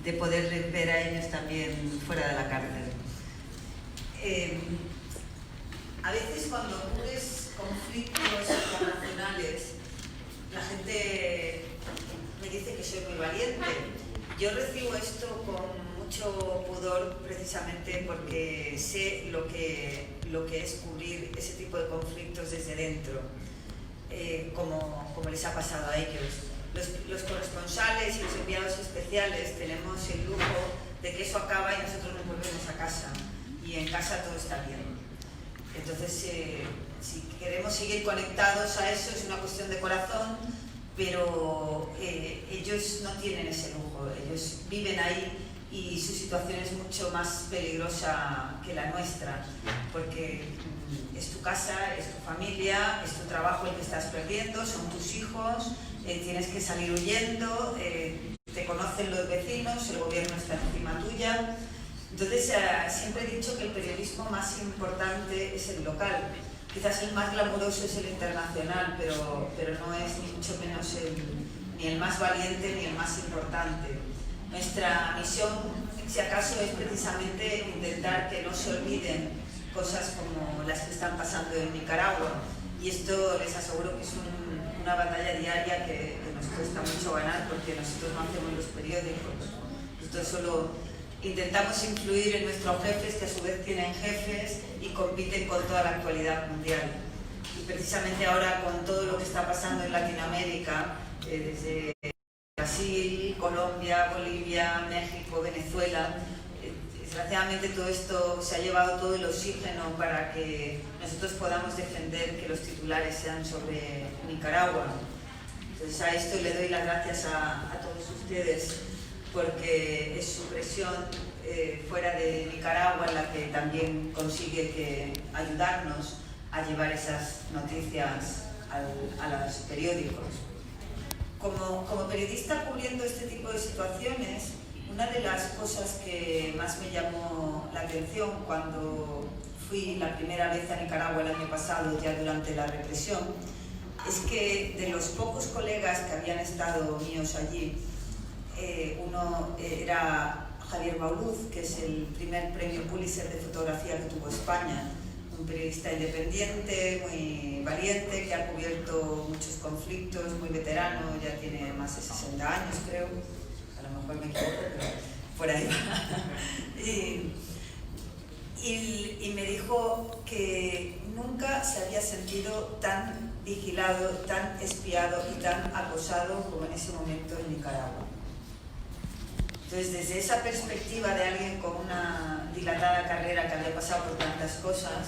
de poder ver a ellos también fuera de la cárcel. A veces cuando ocurres conflictos internacionales, la gente me dice que soy muy valiente. Yo recibo esto con mucho pudor precisamente porque sé lo que es cubrir ese tipo de conflictos desde dentro, como les ha pasado a ellos. Los corresponsales y los enviados especiales tenemos el lujo de que eso acaba y nosotros nos volvemos a casa, y en casa todo está bien. Entonces, si queremos seguir conectados a eso, es una cuestión de corazón, pero ellos no tienen ese lujo, ellos viven ahí y su situación es mucho más peligrosa que la nuestra, porque es tu casa, es tu familia, es tu trabajo el que estás perdiendo, son tus hijos, tienes que salir huyendo, te conocen los vecinos, el gobierno está encima tuya. Entonces, siempre he dicho que el periodismo más importante es el local. Quizás el más glamuroso es el internacional, pero no es ni mucho menos ni el más valiente ni el más importante. Nuestra misión, si acaso, es precisamente intentar que no se olviden cosas como las que están pasando en Nicaragua. Y esto les aseguro que es una batalla diaria que nos cuesta mucho ganar, porque nosotros no hacemos los periódicos. Nosotros solo intentamos influir en nuestros jefes, que a su vez tienen jefes y compiten con toda la actualidad mundial. Y precisamente ahora, con todo lo que está pasando en Latinoamérica, desde Brasil, Colombia, Bolivia, México, Venezuela, desgraciadamente todo esto se ha llevado todo el oxígeno para que nosotros podamos defender que los titulares sean sobre Nicaragua. Entonces, a esto le doy las gracias a todos ustedes, porque es su presión fuera de Nicaragua la que también consigue ayudarnos a llevar esas noticias a los periódicos. Como periodista cubriendo este tipo de situaciones, una de las cosas que más me llamó la atención cuando fui la primera vez a Nicaragua el año pasado, ya durante la represión, es que de los pocos colegas que habían estado míos allí, uno era Javier Mauluz, que es el primer premio Pulitzer de fotografía que tuvo España, un periodista independiente, muy valiente, que ha cubierto muchos conflictos, muy veterano, ya tiene más de 60 años, creo. A lo mejor me equivoco, pero por ahí va. Y me dijo que nunca se había sentido tan vigilado, tan espiado y tan acosado como en ese momento en Nicaragua. Entonces, desde esa perspectiva de alguien con una dilatada carrera que había pasado por tantas cosas,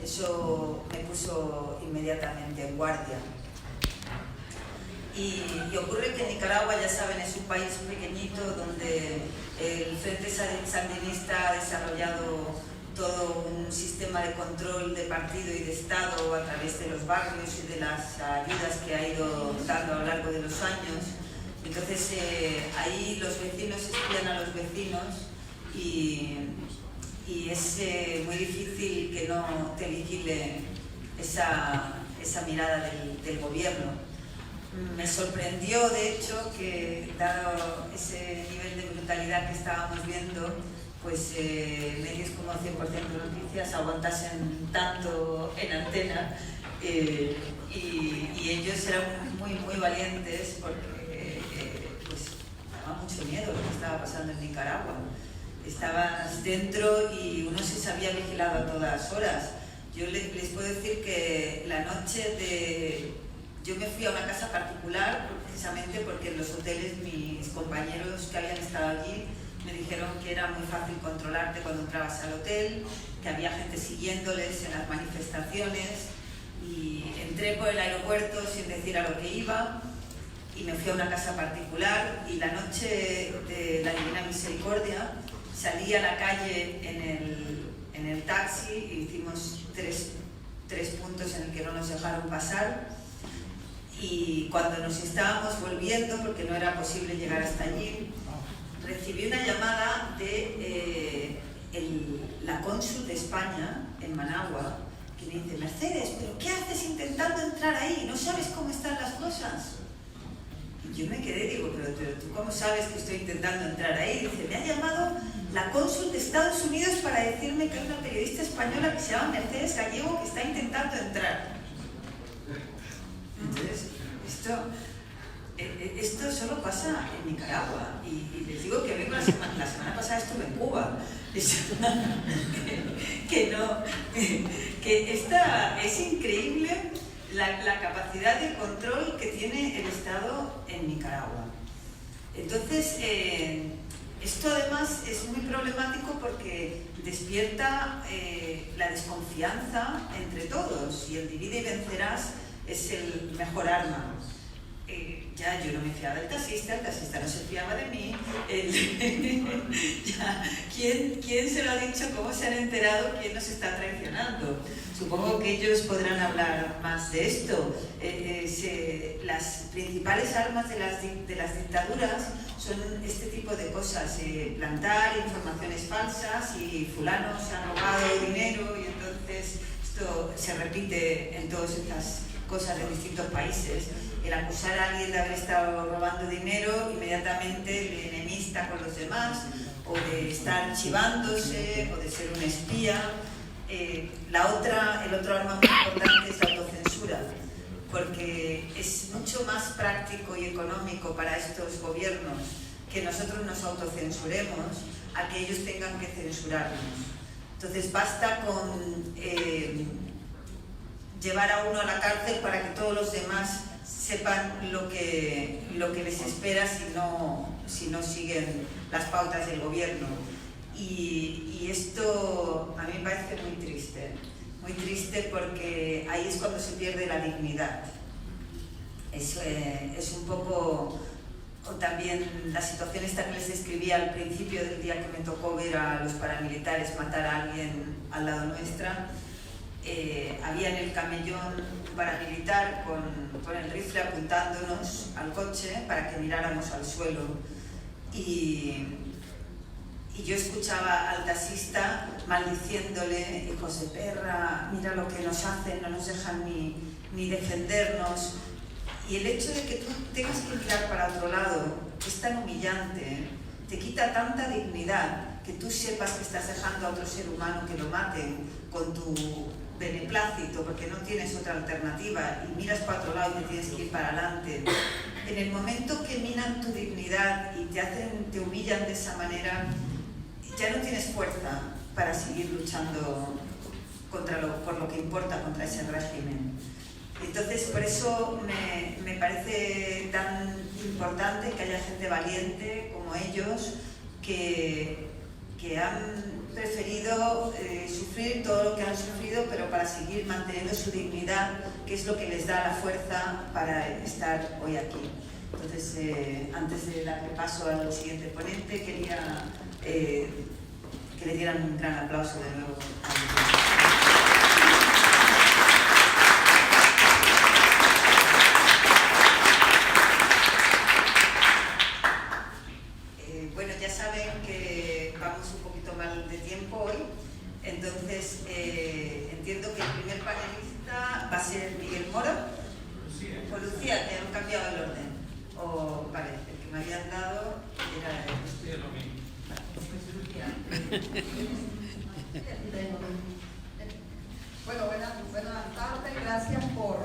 eso me puso inmediatamente en guardia. Y ocurre que Nicaragua, ya saben, es un país pequeñito donde el Frente Sandinista ha desarrollado todo un sistema de control de partido y de Estado a través de los barrios y de las ayudas que ha ido dando a lo largo de los años. Entonces, ahí los vecinos espían a los vecinos y es muy difícil que no te vigile esa mirada del gobierno. Me sorprendió, de hecho, que dado ese nivel de brutalidad que estábamos viendo, pues medios como 100% Noticias aguantasen tanto en antena, y ellos eran muy valientes, porque pues daba mucho miedo lo que estaba pasando en Nicaragua. Estabas dentro y uno se sabía vigilado a todas horas. Yo les puedo decir que la noche yo me fui a una casa particular precisamente porque en los hoteles mis compañeros que habían estado allí me dijeron que era muy fácil controlarte cuando entrabas al hotel, que había gente siguiéndoles en las manifestaciones, y entré por el aeropuerto sin decir a lo que iba y me fui a una casa particular, y la noche de la Divina Misericordia salí a la calle en el taxi y hicimos tres puntos en el que no nos dejaron pasar. Y cuando nos estábamos volviendo, porque no era posible llegar hasta allí, recibí una llamada de la cónsul de España en Managua, que me dice: Mercedes, ¿pero qué haces intentando entrar ahí? ¿No sabes cómo están las cosas? Y Yo me quedé, digo, pero ¿tú cómo sabes que estoy intentando entrar ahí? Dice, me ha llamado la cónsul de Estados Unidos para decirme que hay una periodista española que se llama Mercedes Gallego que está intentando entrar. Entonces, esto solo pasa en Nicaragua. Y les digo que vengo la semana pasada estuve en Cuba. Es increíble la capacidad de control que tiene el Estado en Nicaragua. Entonces, esto además es muy problemático porque despierta la desconfianza entre todos, y el divide y vencerás es el mejor arma. Ya yo no me fiaba del taxista, el taxista no se fiaba de mí. ¿Quién se lo ha dicho? ¿Cómo se han enterado? ¿Quién nos está traicionando? Supongo que ellos podrán hablar más de esto. Las principales armas de las dictaduras son este tipo de cosas, plantar informaciones falsas, y fulano se ha robado dinero, y entonces esto se repite en todas estas cosas de distintos países. El acusar a alguien de haber estado robando dinero, inmediatamente le enemista con los demás, o de estar chivándose, o de ser un espía. El otro arma muy importante es la autocensura, porque es mucho más práctico y económico para estos gobiernos que nosotros nos autocensuremos a que ellos tengan que censurarnos. Entonces basta con llevar a uno a la cárcel para que todos los demás sepan lo que les espera si no siguen las pautas del gobierno. Y esto a mí me parece muy triste porque ahí es cuando se pierde la dignidad. Es un poco, o también la situación esta que les describí al principio del día que me tocó ver a los paramilitares matar a alguien al lado nuestra. Había en el camellón un paramilitar con el rifle apuntándonos al coche para que miráramos al suelo, y yo escuchaba al taxista maldiciéndole: hijos de perra, mira lo que nos hacen, no nos dejan ni defendernos. Y el hecho de que tú tengas que mirar para otro lado es tan humillante, te quita tanta dignidad, que tú sepas que estás dejando a otro ser humano que lo maten con tu beneplácito, porque no tienes otra alternativa, y miras para otro lado y te tienes que ir para adelante. En el momento que minan tu dignidad y te humillan de esa manera, ya no tienes fuerza para seguir luchando por lo que importa, contra ese régimen. Entonces, por eso me parece tan importante que haya gente valiente como ellos, que han preferido sufrir todo lo que han sufrido, pero para seguir manteniendo su dignidad, que es lo que les da la fuerza para estar hoy aquí. Entonces, antes de darle paso al siguiente ponente, quería que le dieran un gran aplauso de nuevo a bueno, ya saben que vamos un poquito mal de tiempo hoy, entonces entiendo que el primer panelista va a ser Miguel Moro o Lucía, que han cambiado el orden. Vale, el que me habían dado era el... Bueno, buenas tardes, gracias por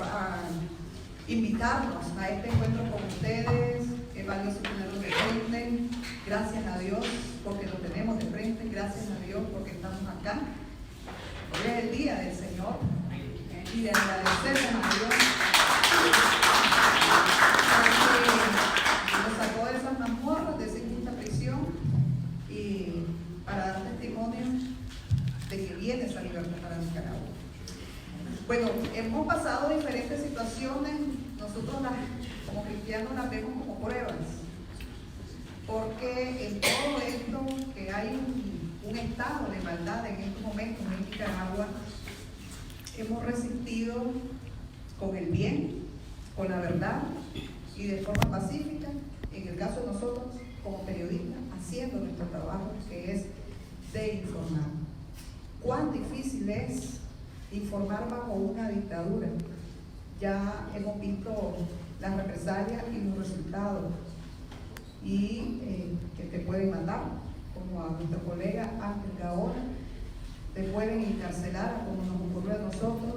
invitarnos a este encuentro con ustedes. Es valioso tenerlo de frente. Gracias a Dios porque lo tenemos de frente. Gracias a Dios porque estamos acá. Hoy es el día del Señor y de agradecerles a Dios porque nos sacó de esas mazmorras, de esa injusta prisión, y para dar testimonio de que viene esa libertad para Nicaragua. Bueno, hemos pasado diferentes situaciones. Nosotros como cristianos las vemos como pruebas, porque en todo esto que hay un estado de maldad en estos momentos en Nicaragua, hemos resistido con el bien, con la verdad y de forma pacífica, en el caso de nosotros como periodistas, haciendo nuestro trabajo, que es de informar. ¿Cuán difícil es informar bajo una dictadura? Ya hemos visto las represalias y los resultados, y que te pueden matar, como a nuestro colega Ángel Gaona, te pueden encarcelar, como nos ocurrió a nosotros.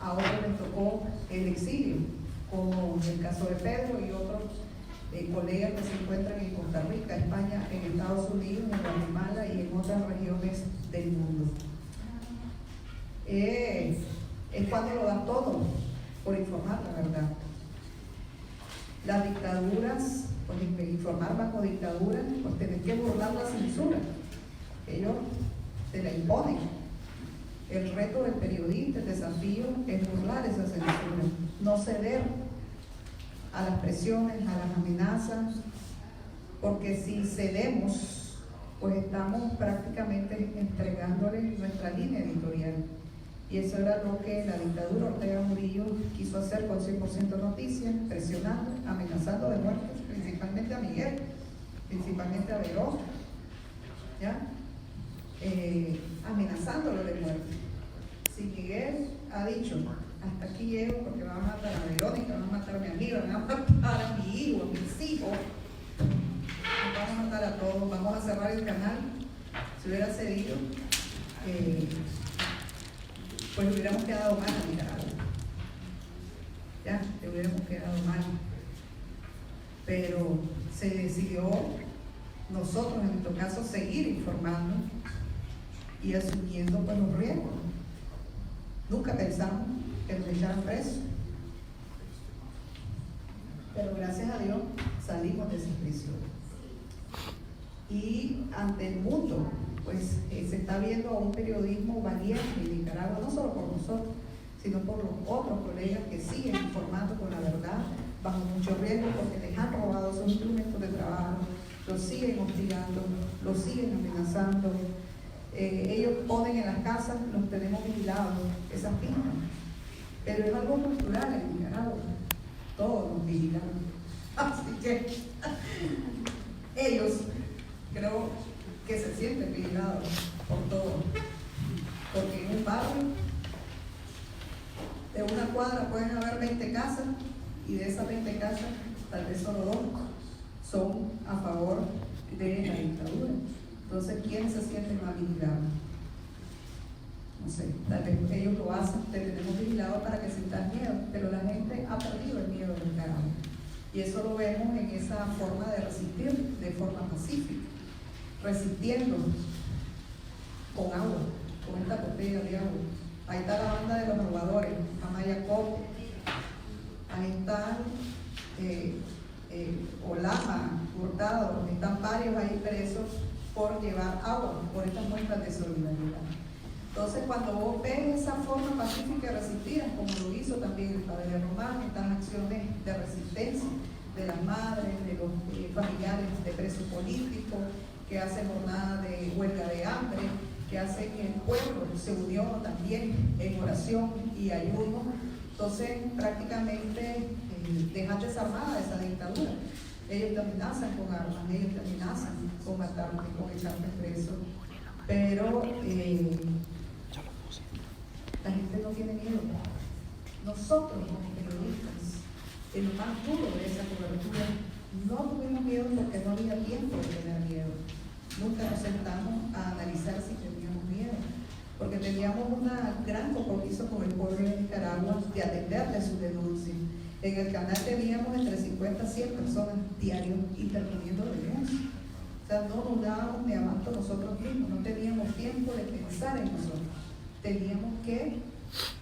A otros les tocó el exilio, como el caso de Pedro y otros colegas que se encuentran en Costa Rica, España, en Estados Unidos, en Guatemala y en otras regiones del mundo. Es cuando lo das todo por informar la verdad. Las dictaduras, pues informar bajo dictadura, pues tenés que burlar la censura. Ellos te la imponen. El reto del periodista, el desafío, es burlar esa censura, no ceder a las presiones, a las amenazas, porque si cedemos, pues estamos prácticamente entregándole nuestra línea editorial. Y eso era lo que la dictadura Ortega Murillo quiso hacer con 100% Noticias, presionando, amenazando de muerte, principalmente a Miguel, principalmente a Verón, ¿ya? Amenazándolo de muerte. Si Miguel ha dicho, hasta aquí llego porque van a matar a Verónica, van a matar a mi amiga, van a matar a mi hijo, a mis hijos, nos van a matar a todos, vamos a cerrar el canal. Si hubiera cedido, pues le hubiéramos quedado mal a Nicaragua. Ya, le hubiéramos quedado mal. Pero se decidió, nosotros en nuestro caso, seguir informando y asumiendo pues los riesgos. Nunca pensamos que nos echaran presos. Pero gracias a Dios salimos de esa prisión. Y ante el mundo, pues se está viendo un periodismo valiente en Nicaragua, no solo por nosotros, sino por los otros colegas que siguen informando con la verdad, bajo mucho riesgo, porque les han robado sus instrumentos de trabajo, los siguen hostigando, los siguen amenazando. Ellos ponen en las casas, los tenemos vigilados, esas pistas. Pero es algo cultural en Nicaragua, todos nos vigilan. Así que ellos creo que se sienten vigilados por todo, porque en un barrio de una cuadra pueden haber 20 casas y de esas 20 casas tal vez solo 2 son a favor de la dictadura. Entonces, ¿quiénes se sienten más vigilados? No sé, tal vez ellos lo hacen, te tenemos vigilados para que sientas miedo, pero la gente ha perdido el miedo de Nicaragua. Y eso lo vemos en esa forma de resistir de forma pacífica, resistiendo con agua, con esta botella de agua. Ahí está la banda de los robadores, Amaya Copo, ahí está Olama, Hurtado, están varios ahí presos por llevar agua, por estas muestras de solidaridad. Entonces, cuando vos ves esa forma pacífica de resistir, como lo hizo también el padre Román, estas acciones de resistencia de las madres, de los familiares de presos políticos, que hacen jornada de huelga de hambre, que hacen que el pueblo se unió también en oración y ayuno. Entonces, prácticamente dejan desarmada esa dictadura. Ellos te amenazan con armas, ellos te amenazan con matarte, con echarte preso. Pero la gente no tiene miedo. Nosotros, como periodistas, en lo más duro de esa cobertura, no tuvimos miedo porque no había tiempo de tener miedo. Nunca nos sentamos a analizar si teníamos miedo, porque teníamos un gran compromiso con el pueblo de Nicaragua de atenderle sus denuncias. En el canal teníamos entre 50 a 100 personas diarios interponiendo denuncias. O sea, no nos dábamos ni abasto nosotros mismos, no teníamos tiempo de pensar en nosotros. Teníamos que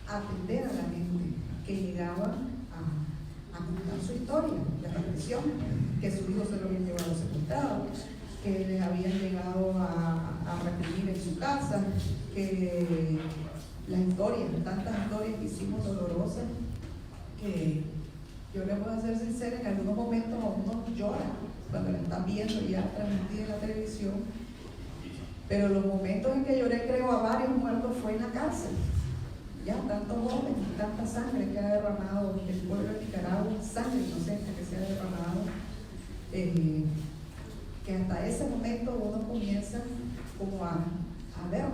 atender a la gente que llegaba a contar su historia, la represión, que sus hijos se lo habían llevado secuestrado, que les habían llegado a reprimir en su casa, que las historias, tantas historias que hicimos dolorosas, que yo les voy a ser sincera, en algunos momentos uno llora cuando la están viendo ya transmitida en la televisión, pero los momentos en que lloré, creo, a varios muertos fue en la cárcel. Ya tantos jóvenes, tanta sangre que ha derramado el pueblo de Nicaragua, sangre inocente que se ha derramado, que hasta ese momento uno comienza como a ver,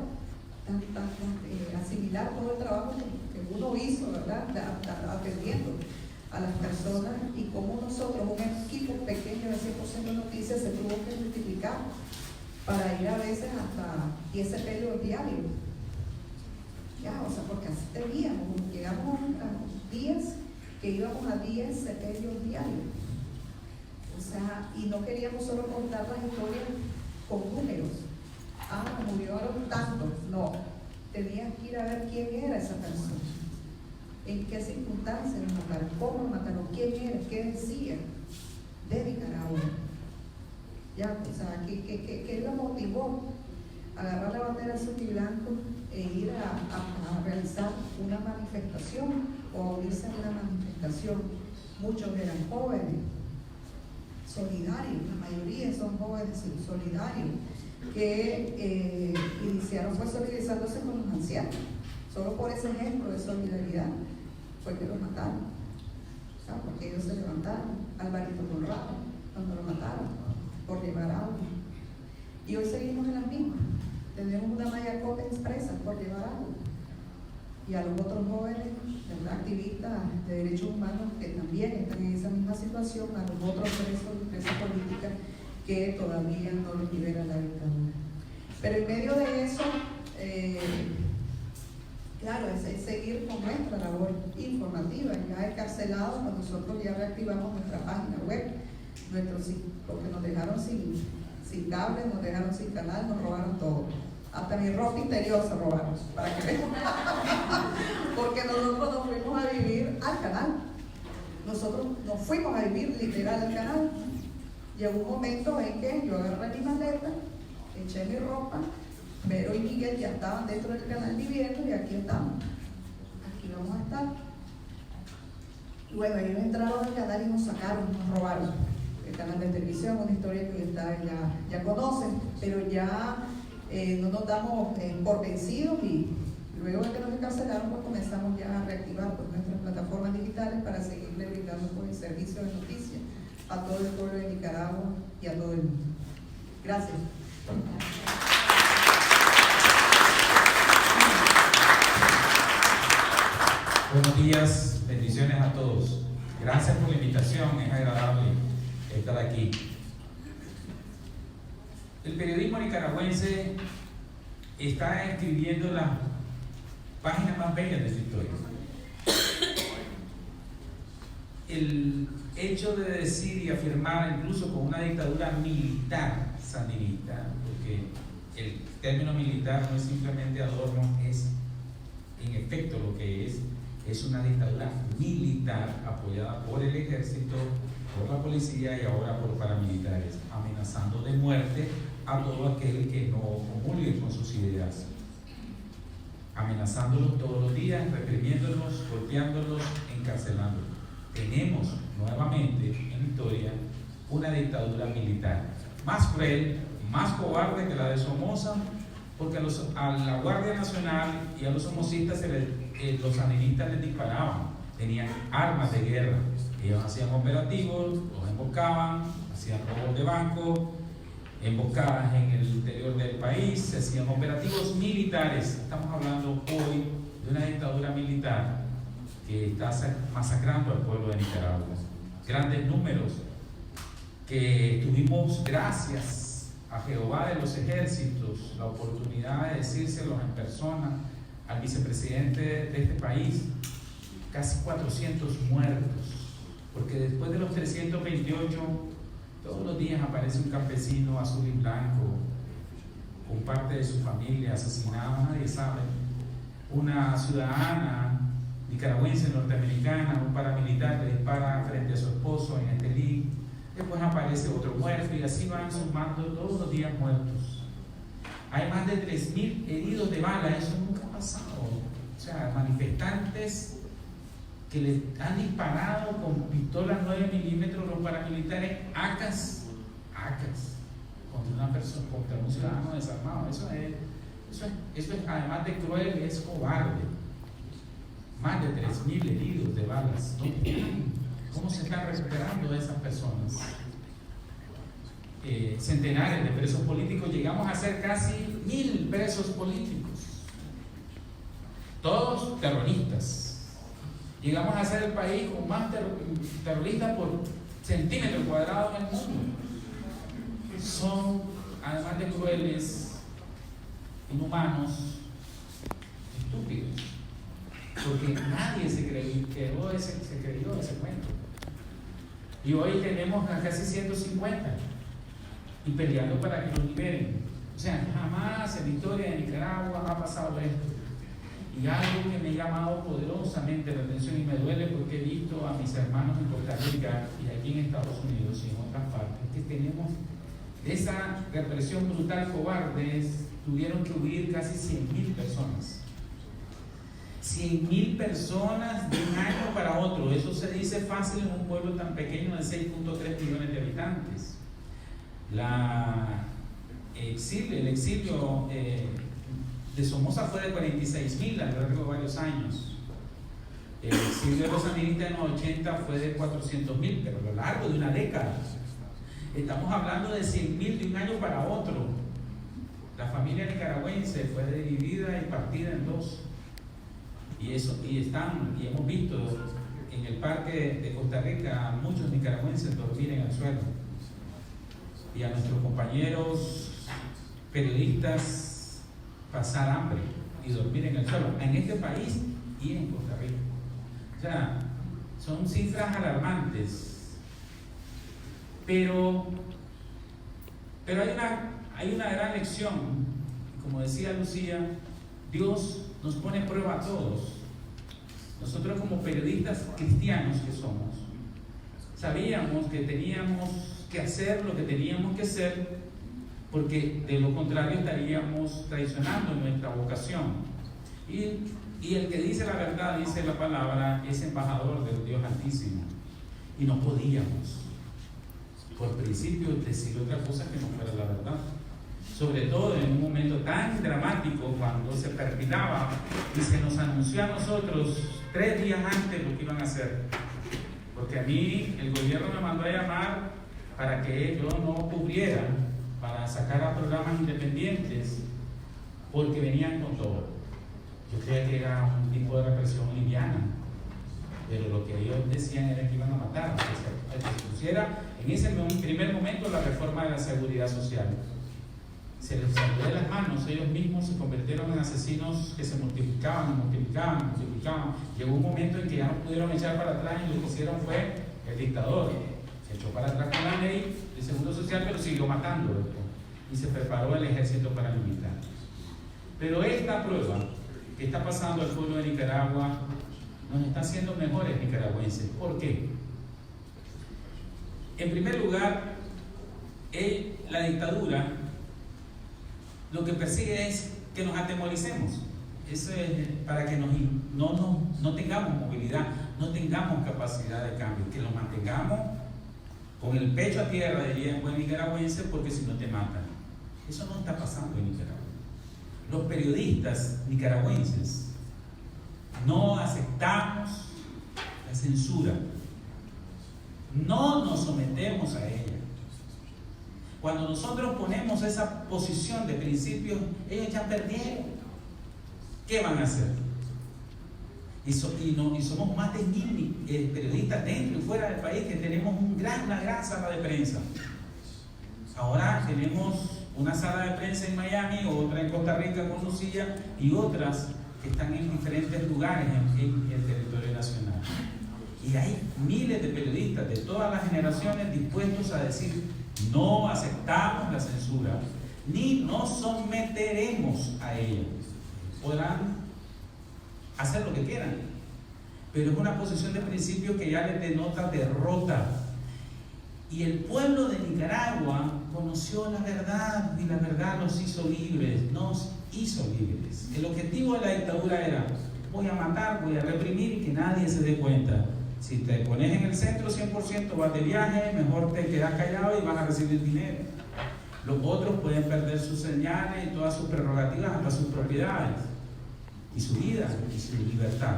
asimilar todo el trabajo que uno hizo, ¿verdad? Atendiendo a las personas y cómo nosotros, un equipo pequeño de 100% Noticias, se tuvo que multiplicar para ir a veces hasta 10 sepelios diarios. Ya, o sea, porque así teníamos, llegamos a 10, que íbamos a 10 sepelios diarios. O sea, y no queríamos solo contar las historias con números. Ah, murieron tantos. No, tenías que ir a ver quién era esa persona, en qué circunstancias lo mataron, cómo lo mataron, quién era, qué decía de Nicaragua. Ya, o sea, ¿qué lo motivó a agarrar la bandera azul y blanco e ir a realizar una manifestación o a unirse a una manifestación? Muchos eran jóvenes, solidarios, la mayoría son jóvenes solidarios, que iniciaron pues solidarizándose con los ancianos. Solo por ese ejemplo de solidaridad fue que los mataron, ¿sabes? Porque ellos se levantaron. Alvarito Conrado, cuando lo mataron por llevar agua, y hoy seguimos en las mismas. Tenemos una Mayacota expresa por llevar agua, y a los otros jóvenes, ¿verdad?, activistas de derechos humanos que también están en esa misma situación, a los otros presos políticas que todavía no les libera la dictadura. Pero en medio de eso, claro, es seguir con nuestra labor informativa. Ya encarcelados, cuando nosotros ya reactivamos nuestra página web, porque nos dejaron sin cable, nos dejaron sin canal, nos robaron todo. Hasta mi ropa interior se robaron, para que vean. Porque nosotros nos fuimos a vivir al canal. Nosotros nos fuimos a vivir literal al canal. Llegó un momento en que yo agarré mi maleta, eché mi ropa, Vero y Miguel ya estaban dentro del canal viviendo y aquí estamos. Aquí vamos a estar. Y bueno, ellos entraron al canal y nos sacaron, nos robaron. El canal de televisión, una historia que ustedes ya conocen, pero ya no nos damos por vencidos, y luego de que nos encarcelaron, pues comenzamos ya a reactivar pues, nuestras plataformas digitales para seguirle brindando pues, el servicio de noticias a todo el pueblo de Nicaragua y a todo el mundo. Gracias. Buenos días, bendiciones a todos. Gracias por la invitación, es agradable estar aquí. El periodismo nicaragüense está escribiendo las páginas más bellas de su historia. El hecho de decir y afirmar, incluso con una dictadura militar sandinista, porque el término militar no es simplemente adorno, es en efecto lo que es una dictadura militar apoyada por el ejército, por la policía y ahora por paramilitares, amenazando de muerte a todo aquel que no comulgue con sus ideas, amenazándolos todos los días, reprimiéndolos, golpeándolos, encarcelándolos. Tenemos nuevamente en la historia una dictadura militar más cruel, más cobarde que la de Somoza, porque a la Guardia Nacional y a los somocistas los sandinistas les disparaban, tenían armas de guerra, ellos hacían operativos, los emboscaban, hacían robos de banco, emboscadas en el interior del país, se hacían operativos militares. Estamos hablando hoy de una dictadura militar que está masacrando al pueblo de Nicaragua. Grandes números que tuvimos gracias a Jehová de los ejércitos, la oportunidad de decírselos en persona al vicepresidente de este país, casi 400 muertos, porque después de los 328, todos los días aparece un campesino azul y blanco, con parte de su familia asesinada, nadie sabe, una ciudadana nicaragüense norteamericana, un paramilitar que dispara frente a su esposo en Estelí, después aparece otro muerto y así van sumando todos los días muertos. Hay más de 3.000 heridos de bala, eso nunca ha pasado. O sea, manifestantes que le han disparado con pistolas 9 milímetros los paramilitares, ACAS, contra una persona, contra un ciudadano desarmado. Eso es además de cruel, es cobarde. Más de 3.000 heridos de balas. ¿Cómo se están recuperando esas personas? Centenares de presos políticos, llegamos a ser casi 1.000 presos políticos, todos terroristas. Llegamos a ser el país con más terroristas por centímetro cuadrado en el mundo. Son, además de crueles, inhumanos, estúpidos, porque nadie se creyó ese cuento. Y hoy tenemos a casi 150 y peleando para que los liberen. O sea, jamás en la historia de Nicaragua ha pasado esto. Y algo que me ha llamado poderosamente la atención y me duele porque he visto a mis hermanos en Costa Rica y aquí en Estados Unidos y en otras partes que tenemos esa represión brutal, cobardes, tuvieron que huir casi 100.000 personas. 100.000 personas de un año para otro. Eso se dice fácil en un pueblo tan pequeño de 6.3 millones de habitantes. El exilio de Somoza fue de 46.000 a lo largo de varios años. El exilio de los sandinistas en los 80 fue de 400.000, pero a lo largo de una década. Estamos hablando de 100.000 de un año para otro. La familia nicaragüense fue dividida y partida en dos. Y hemos visto en el parque de Costa Rica a muchos nicaragüenses dormir en el suelo. Y a nuestros compañeros periodistas pasar hambre y dormir en el suelo, en este país y en Costa Rica. O sea, son cifras alarmantes. Pero hay una gran lección. Como decía Lucía, Dios nos pone a prueba a todos. Nosotros como periodistas cristianos que somos, sabíamos que teníamos que hacer lo que teníamos que hacer, porque de lo contrario estaríamos traicionando nuestra vocación. Y el que dice la verdad, dice la palabra, es embajador del Dios Altísimo. Y no podíamos, por principio, decir otra cosa que no fuera la verdad. Sobre todo en un momento tan dramático, cuando se perfilaba y se nos anunció a nosotros 3 días antes lo que iban a hacer. Porque a mí el gobierno me mandó a llamar para que yo no cubriera, para sacar a programas independientes, porque venían con todo. Yo creía que era un tipo de represión liviana, pero lo que ellos decían era que iban a matar, que se pusiera en ese primer momento la reforma de la seguridad social. Se les salió de las manos, ellos mismos se convirtieron en asesinos que se multiplicaban. Llegó un momento en que ya no pudieron echar para atrás y lo que hicieron fue el dictador. Se echó para atrás con la ley de seguro social, pero siguió matando después. Y se preparó el ejército paramilitar. Pero esta prueba que está pasando al pueblo de Nicaragua nos está haciendo mejores nicaragüenses. ¿Por qué? En primer lugar, la dictadura lo que persigue es que nos atemoricemos. Eso es para que no tengamos movilidad, no tengamos capacidad de cambio, que lo mantengamos con el pecho a tierra, diría un buen nicaragüense, porque si no te matan. Eso no está pasando en Nicaragua. Los periodistas nicaragüenses no aceptamos la censura, no nos sometemos a ella. Cuando nosotros ponemos esa posición de principios, ellos ya perdieron. ¿Qué van a hacer? Y somos más de 1.000 periodistas dentro y fuera del país que tenemos una gran sala de prensa. Ahora tenemos una sala de prensa en Miami, otra en Costa Rica con Lucía y otras que están en diferentes lugares en el territorio nacional. Y hay miles de periodistas de todas las generaciones dispuestos a decir: no aceptamos la censura, ni nos someteremos a ella. Podrán hacer lo que quieran, pero es una posición de principio que ya les denota derrota. Y el pueblo de Nicaragua conoció la verdad, y la verdad nos hizo libres. El objetivo de la dictadura era: voy a matar, voy a reprimir y que nadie se dé cuenta. Si te pones en el centro 100%, vas de viaje, mejor te quedas callado y vas a recibir dinero. Los otros pueden perder sus señales y todas sus prerrogativas, hasta sus propiedades, y su vida, y su libertad.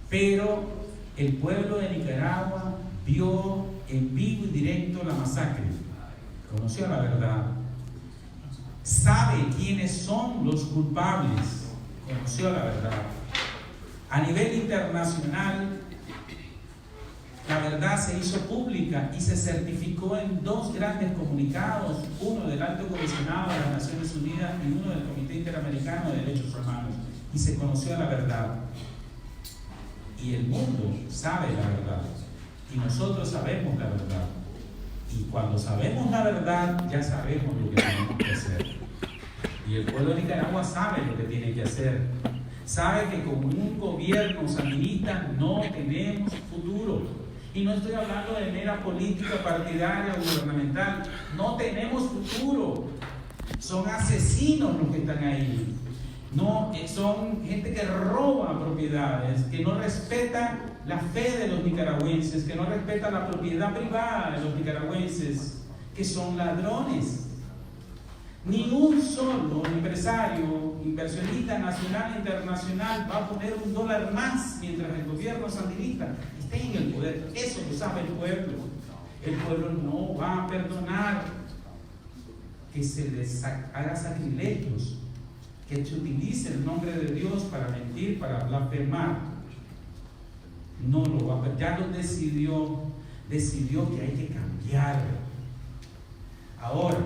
Pero el pueblo de Nicaragua vio en vivo y directo la masacre, conoció la verdad, sabe quiénes son los culpables, conoció la verdad. A nivel internacional, la verdad se hizo pública y se certificó en 2 grandes comunicados, uno del Alto Comisionado de las Naciones Unidas y uno del Comité Interamericano de Derechos Humanos, y se conoció la verdad. Y el mundo sabe la verdad, y nosotros sabemos la verdad. Y cuando sabemos la verdad, ya sabemos lo que tenemos que hacer. Y el pueblo de Nicaragua sabe lo que tiene que hacer. Sabe que con un gobierno sandinista no tenemos futuro. Y no estoy hablando de mera política partidaria o gubernamental. No tenemos futuro. Son asesinos los que están ahí. No, son gente que roba propiedades, que no respeta la fe de los nicaragüenses, que no respeta la propiedad privada de los nicaragüenses, que son ladrones. Ni un solo empresario, inversionista nacional e internacional va a poner $1 más mientras el gobierno sandinista esté en el poder. Eso lo sabe el pueblo. El pueblo no va a perdonar que se les haga sacrilegios, que se utilice el nombre de Dios para mentir, para blasfemar. No lo va a perdonar. Ya lo decidió que hay que cambiarlo. Ahora,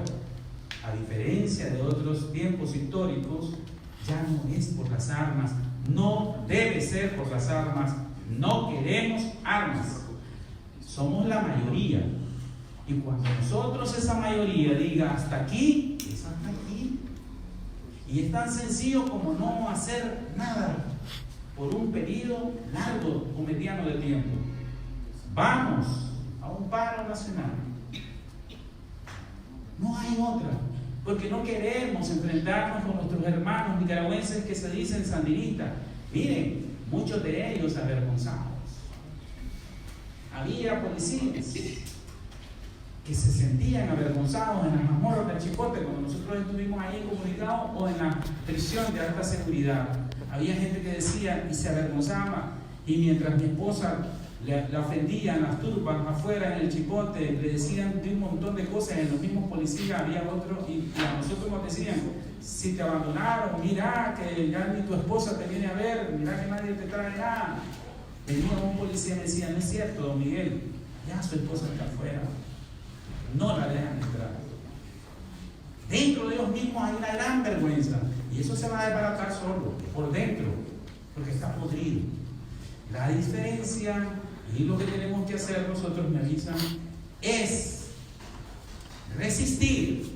a diferencia de otros tiempos históricos, ya no es por las armas, no debe ser por las armas, no queremos armas. Somos la mayoría. Y cuando nosotros, esa mayoría, diga hasta aquí, es hasta aquí. Y es tan sencillo como no hacer nada por un periodo largo o mediano de tiempo. Vamos a un paro nacional. No hay otra. Porque no queremos enfrentarnos con nuestros hermanos nicaragüenses que se dicen sandinistas. Miren, muchos de ellos avergonzados. Había policías que se sentían avergonzados en las mazmorras del Chipote cuando nosotros estuvimos ahí comunicados, o en la prisión de alta seguridad. Había gente que decía y se avergonzaba, y mientras mi esposa la ofendían las turbas afuera en el Chipote, le decían de un montón de cosas, en los mismos policías había otros, y a nosotros nos decían: si te abandonaron, mira que ya ni tu esposa te viene a ver, mira que nadie te trae nada. Venía un policía y me decía: no es cierto, don Miguel, ya su esposa está afuera, no la dejan entrar. Dentro de ellos mismos hay una gran vergüenza, y eso se va a desbaratar solo, por dentro, porque está podrido. La diferencia, y lo que tenemos que hacer nosotros, me avisan, es resistir,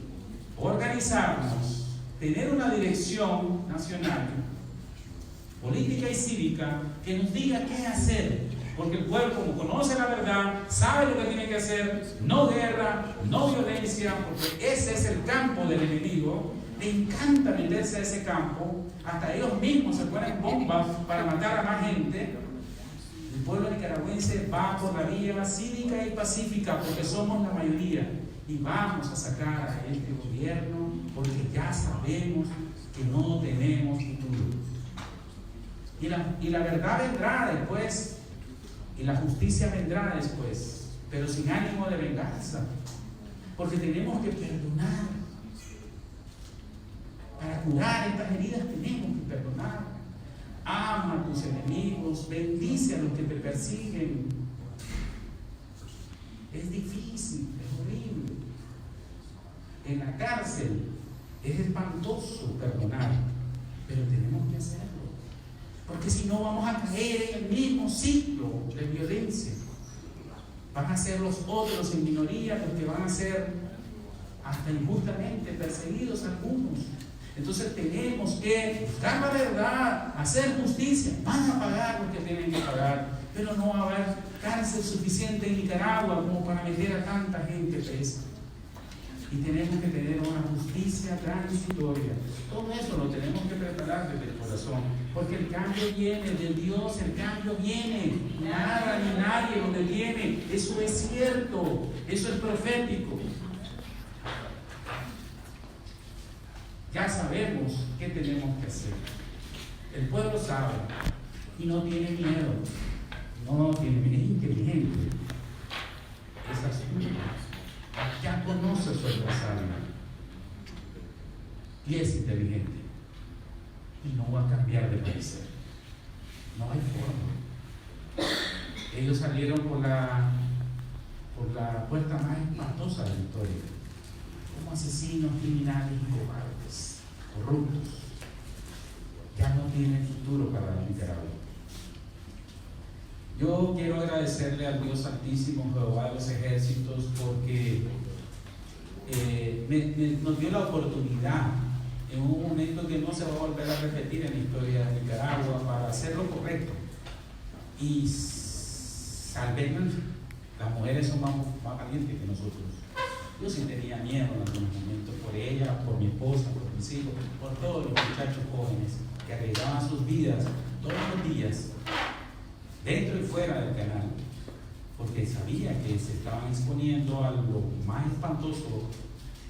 organizarnos, tener una dirección nacional, política y cívica, que nos diga qué hacer. Porque el pueblo, como conoce la verdad, sabe lo que tiene que hacer: no guerra, no violencia, porque ese es el campo del enemigo. Le encanta meterse a ese campo, hasta ellos mismos se ponen bombas para matar a más gente. El pueblo nicaragüense va por la vía cívica y pacífica, porque somos la mayoría, y vamos a sacar a este gobierno, porque ya sabemos que no tenemos futuro. Y la verdad vendrá después. Y la justicia vendrá después, pero sin ánimo de venganza, porque tenemos que perdonar. Para curar estas heridas tenemos que perdonar. Ama a tus enemigos, bendice a los que te persiguen. Es difícil, es horrible. En la cárcel es espantoso perdonar, pero tenemos que hacerlo. Porque si no, vamos a caer en el mismo ciclo de violencia. Van a ser los otros en minoría los que van a ser hasta injustamente perseguidos algunos. Entonces tenemos que buscar la verdad, hacer justicia. Van a pagar lo que tienen que pagar, pero no va a haber cárcel suficiente en Nicaragua como para meter a tanta gente presa. Y tenemos que tener una justicia transitoria. Todo eso lo tenemos que preparar desde el corazón, porque el cambio viene de Dios, el cambio viene. Nada ni nadie lo detiene. Eso es cierto, eso es profético. Ya sabemos qué tenemos que hacer. El pueblo sabe y no tiene miedo. No tiene miedo, es inteligente, es astuto. Ya conoce su adversario y es inteligente y no va a cambiar de parecer. No hay forma. Ellos salieron por la puerta más espantosa de la historia, como asesinos, criminales y cobardes, corruptos. Ya no tienen futuro para Nicaragua. Yo quiero agradecerle al Dios Altísimo, Jehová de los ejércitos, porque nos dio la oportunidad en un momento que no se va a volver a repetir en la historia de Nicaragua para hacer lo correcto. Y salven, las mujeres son más valientes que nosotros. Yo sí tenía miedo en algunos momentos por ella, por mi esposa, por mis hijos, por todos los muchachos jóvenes que arriesgaban sus vidas todos los días, dentro y fuera del canal, porque sabía que se estaban exponiendo a lo más espantoso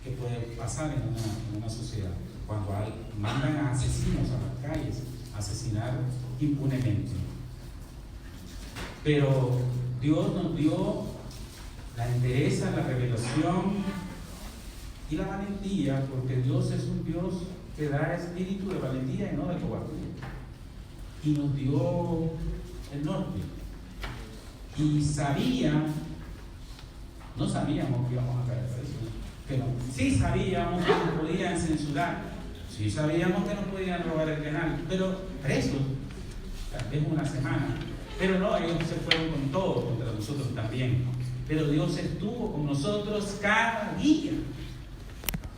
que puede pasar en una sociedad, cuando mandan a asesinos a las calles a asesinar impunemente. Pero Dios nos dio la entereza, la revelación y la valentía, porque Dios es un Dios que da espíritu de valentía y no de cobardía. Y nos dio el norte. Y no sabíamos que íbamos a caer presos, pero sí sabíamos que nos podían censurar, sí sabíamos que nos podían robar el canal, pero presos, tal vez una semana. Pero no, ellos se fueron con todo contra nosotros también. Pero Dios estuvo con nosotros cada día,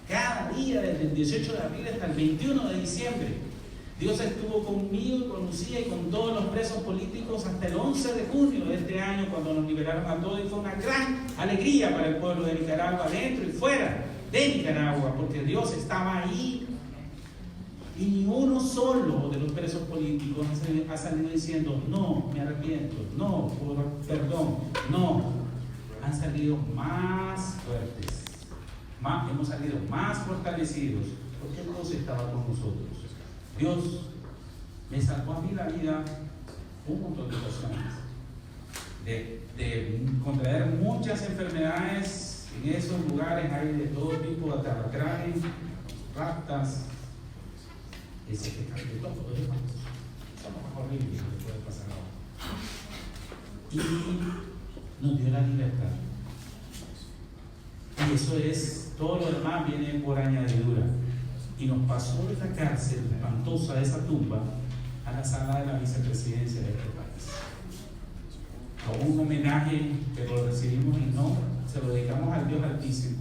desde el 18 de abril hasta el 21 de diciembre. Dios estuvo conmigo, con Lucía y con todos los presos políticos hasta el 11 de junio de este año, cuando nos liberaron a todos, y fue una gran alegría para el pueblo de Nicaragua, dentro y fuera de Nicaragua, porque Dios estaba ahí. Y ni uno solo de los presos políticos ha salido diciendo, no, me arrepiento, no, perdón, no. Han salido más fuertes, hemos salido más fortalecidos, porque Dios estaba con nosotros. Dios me salvó a mí la vida un montón de ocasiones, de contraer muchas enfermedades. En esos lugares hay de todo tipo, de alacranes, ratas, ese que cae de todo, eso es lo más horrible que puede pasar ahora. Y nos dio la libertad. Y eso es, todo lo demás viene por añadidura. Y nos pasó de la cárcel espantosa de esa tumba a la sala de la vicepresidencia de este país. A un homenaje que lo recibimos y no se lo dedicamos al Dios Altísimo,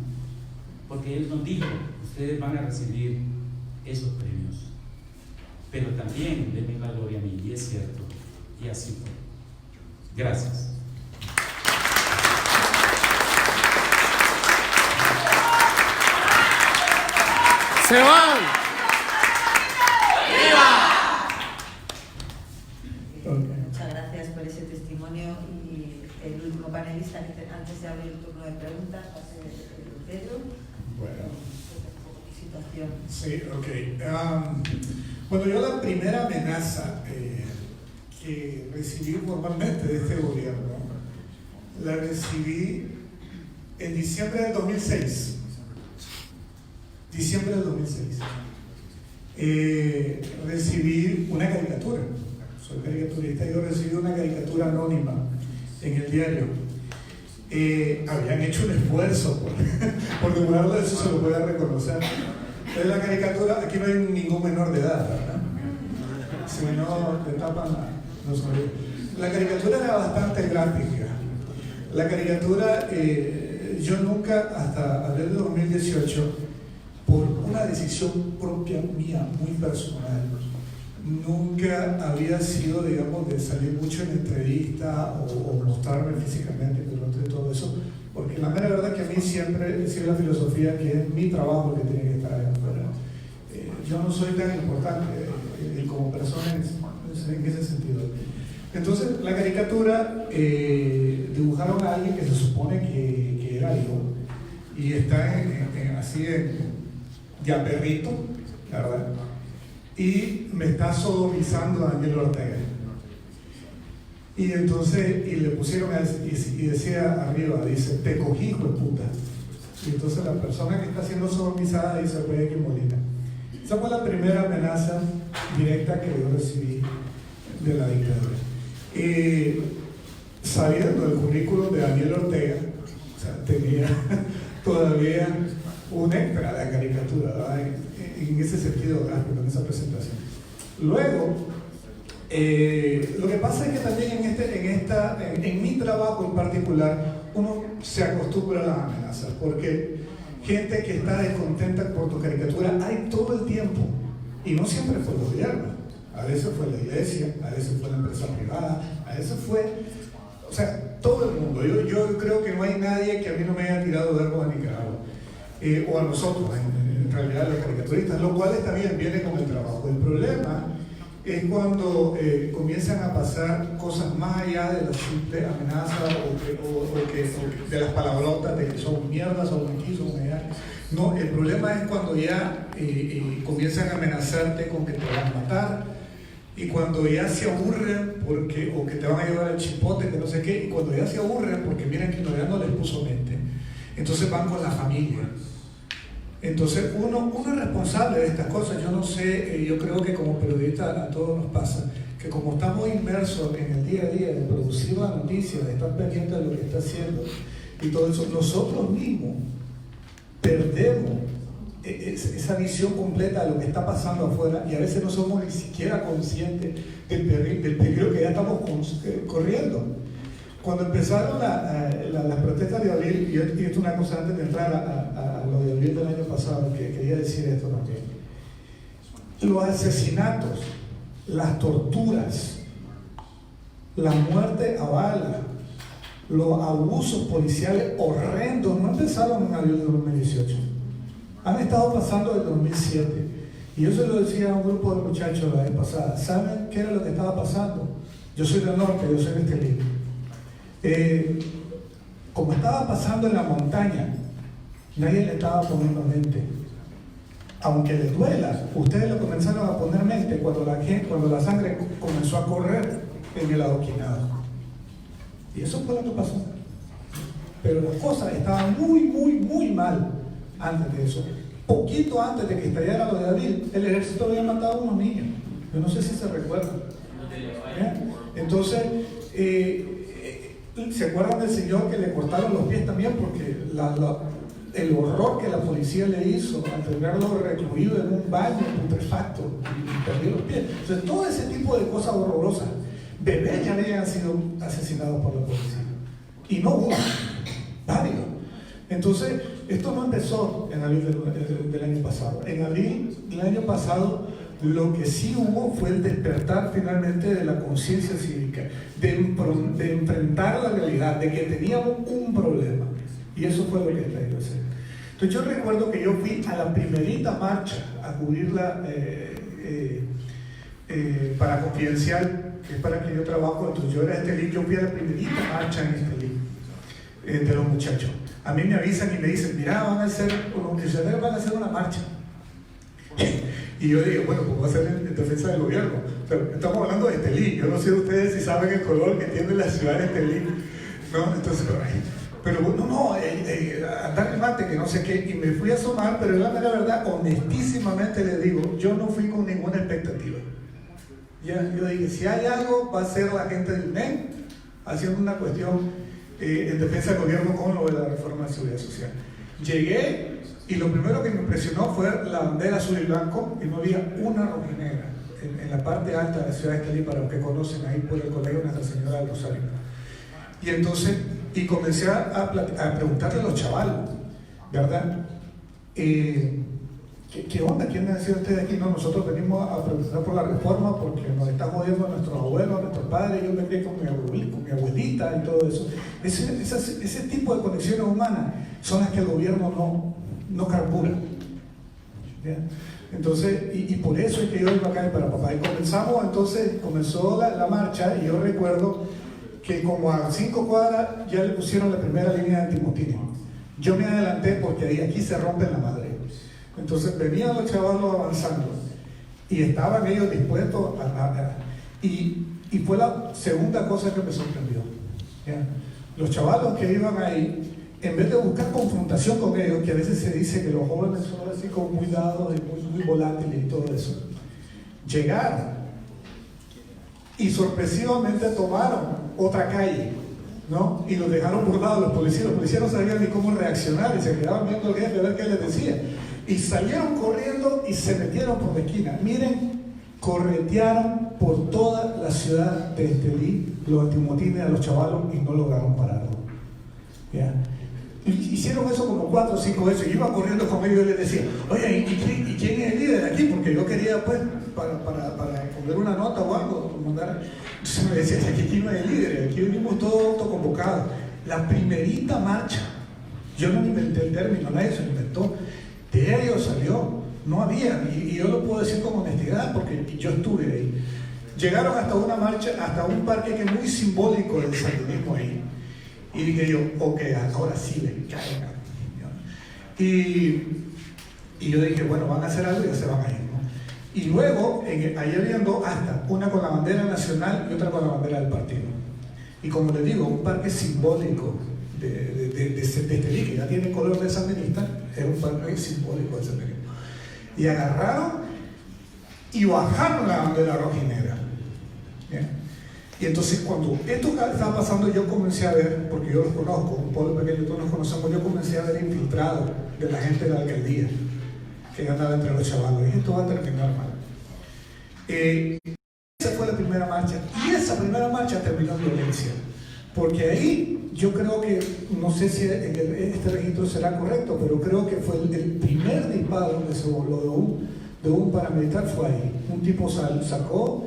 porque Él nos dijo, ustedes van a recibir esos premios, pero también denme la gloria a mí, y es cierto, y así fue. Gracias. ¡Se van! Muchas gracias por ese testimonio. Y el último panelista, antes de abrir el turno de preguntas, va a ser Pedro. Bueno. Situación. Sí, ok. Bueno, yo la primera amenaza que recibí formalmente de este gobierno, la recibí en diciembre del 2006. Diciembre del 2006. Recibí una caricatura. Soy caricaturista. Yo recibí una caricatura anónima en el diario. Habían hecho un esfuerzo por demorarlo, eso se lo voy a reconocer. Entonces la caricatura, aquí no hay ningún menor de edad, ¿verdad? Si no, te tapan los oídos. La caricatura era bastante gráfica. La caricatura, yo nunca, hasta abril de 2018, por una decisión propia mía, muy personal, nunca había sido, digamos, de salir mucho en entrevista o mostrarme físicamente durante todo eso, porque la mera verdad que a mí siempre he sido la filosofía que es mi trabajo el que tiene que estar ahí afuera. Yo no soy tan importante como persona en ese sentido. Entonces, la caricatura dibujaron a alguien que se supone que era yo, y está así de a perrito, ¿verdad? Y me está sodomizando a Daniel Ortega. Y entonces, y le pusieron, y decía arriba, dice, te cogí, hijo de puta. Y entonces la persona que está siendo sodomizada dice, oye, que Molina. Esa fue la primera amenaza directa que yo recibí de la dictadura. Sabiendo el currículum de Daniel Ortega, o sea, tenía todavía un extra de la caricatura, ¿verdad? En ese sentido gráfico, en esa presentación. Luego, lo que pasa es que también en mi trabajo en particular, uno se acostumbra a las amenazas, porque gente que está descontenta por tu caricatura hay todo el tiempo, y no siempre fue el gobierno, a veces fue la iglesia, a veces fue la empresa privada, a veces fue, o sea, todo el mundo. Yo creo que no hay nadie que a mí no me haya tirado verbo a Nicaragua, o a nosotros, en realidad los caricaturistas, lo cual también viene con el trabajo. El problema es cuando comienzan a pasar cosas más allá de la simple amenaza o de las palabrotas de que son mierdas, son aquí, son allá. No, el problema es cuando ya comienzan a amenazarte con que te van a matar, y cuando ya se aburren o que te van a llevar al chipote, que no sé qué, y cuando ya se aburren porque miran que ya no les puso mente, entonces van con la familia. Entonces uno es responsable de estas cosas. Yo no sé, yo creo que como periodista a todos nos pasa que como estamos inmersos en el día a día de producir la noticia, de estar pendientes de lo que está haciendo y todo eso, nosotros mismos perdemos esa visión completa de lo que está pasando afuera, y a veces no somos ni siquiera conscientes del peligro que ya estamos corriendo. Cuando empezaron las protestas de abril, y esto es una cosa antes de entrar a lo de abril del año pasado, que quería decir esto también, los asesinatos, las torturas, la muerte a bala, los abusos policiales horrendos no empezaron en abril de 2018, han estado pasando desde 2007. Y yo se lo decía a un grupo de muchachos la vez pasada. ¿Saben qué era lo que estaba pasando? Yo soy del norte, yo soy de Estelí. Como estaba pasando en la montaña, nadie le estaba poniendo mente. Aunque les duela, ustedes lo comenzaron a poner mente cuando la sangre comenzó a correr en el adoquinado. Y eso fue lo que pasó. Pero las cosas estaban muy, muy, muy mal antes de eso. Poquito antes de que estallara lo de abril, el ejército había matado a unos niños. Yo no sé si se recuerdan. Entonces, ¿se acuerdan del señor que le cortaron los pies también? Porque el horror que la policía le hizo al tenerlo recluido en un baño putrefacto y perdió los pies. Entonces, todo ese tipo de cosas horrorosas. Bebés ya habían sido asesinados por la policía. Y no uno, varios. Entonces, esto no empezó en abril del año pasado. En abril del año pasado, lo que sí hubo fue el despertar finalmente de la conciencia cívica, de enfrentar la realidad, de que teníamos un problema. Y eso fue lo que está ido a hacer. Entonces yo recuerdo que yo fui a la primerita marcha a cubrirla para Confidencial, que es para que yo trabajo. Entonces yo era de Estelí, yo fui a la primerita marcha en Estelí, de los muchachos. A mí me avisan y me dicen, mira, los funcionarios van a hacer una marcha. Y yo digo, bueno, pues va a ser en defensa del gobierno. Pero estamos hablando de Estelí. Yo no sé ustedes si saben el color que tiene la ciudad de Estelí, ¿no? Entonces, pero no, andar el mate, que no sé qué. Y me fui a asomar, pero la verdad, honestísimamente les digo, yo no fui con ninguna expectativa. Ya, yo dije, si hay algo, va a ser la gente del UNED haciendo una cuestión en defensa del gobierno con lo de la reforma de seguridad social. Llegué y lo primero que me impresionó fue la bandera azul y blanco, y no había una rojinegra en la parte alta de la ciudad de Estelí, para los que conocen ahí por el colegio Nuestra Señora del Rosario. Y entonces, comencé a preguntarle a los chavalos, ¿verdad? ¿Qué onda? ¿Quién decía usted aquí? No, nosotros venimos a protestar por la reforma porque nos está jodiendo a nuestros abuelos, a nuestros padres. Yo me crié con mi abuelita y todo eso. Ese tipo de conexiones humanas son las que el gobierno no carbura. ¿Bien? Entonces, y por eso es que yo iba acá para papá. Y comenzó la marcha, y yo recuerdo que como a 5 cuadras ya le pusieron la primera línea de antimotines. Yo me adelanté porque aquí se rompen la madre. Entonces venían los chavalos avanzando y estaban ellos dispuestos y fue la segunda cosa que me sorprendió. ¿Ya? Los chavalos que iban ahí, en vez de buscar confrontación con ellos, que a veces se dice que los jóvenes son así como muy dados y muy volátiles y todo eso, llegaron y sorpresivamente tomaron otra calle, ¿no? Y los dejaron burlados los policías no sabían ni cómo reaccionar y se quedaban viendo al jefe a ver qué les decía. Y salieron corriendo y se metieron por la esquina. Miren, corretearon por toda la ciudad de Estelí los antimotines a los chavalos y no lograron pararlo. ¿Ya? Hicieron eso como 4 o 5 veces. Yo iba corriendo con ellos y les decía, oye, ¿y quién es el líder aquí? Porque yo quería, pues, para poner una nota o algo, mandar. Entonces me decía, aquí no hay líder, aquí venimos todos autoconvocados. La primerita marcha, yo no inventé el término, nadie se lo inventó, de ellos salió, no había, y yo lo puedo decir con honestidad porque yo estuve ahí. Llegaron hasta una marcha, hasta un parque que es muy simbólico del sandinismo ahí. Y dije yo, ok, ahora sí les caigan. Y yo dije, bueno, van a hacer algo y ya se van a ir, ¿no? Y luego, ahí habían 2 astas, una con la bandera nacional y otra con la bandera del partido. Y como les digo, un parque simbólico de Estelí, que ya tiene color de sandinista, es un parque simbólico de sandinismo. Y agarraron y bajaron la bandera rojinegra. ¿Bien? Y entonces cuando esto estaba pasando, yo comencé a ver, porque yo los conozco, un pueblo pequeño, todos nos conocemos, yo comencé a ver infiltrados de la gente de la alcaldía que andaba entre los chavalos. Y esto va a terminar mal. Esa fue la primera marcha, y esa primera marcha terminó en violencia, porque ahí yo creo que, no sé si este registro será correcto, pero creo que fue el primer disparo que se voló de un paramilitar, fue ahí. Un tipo sacó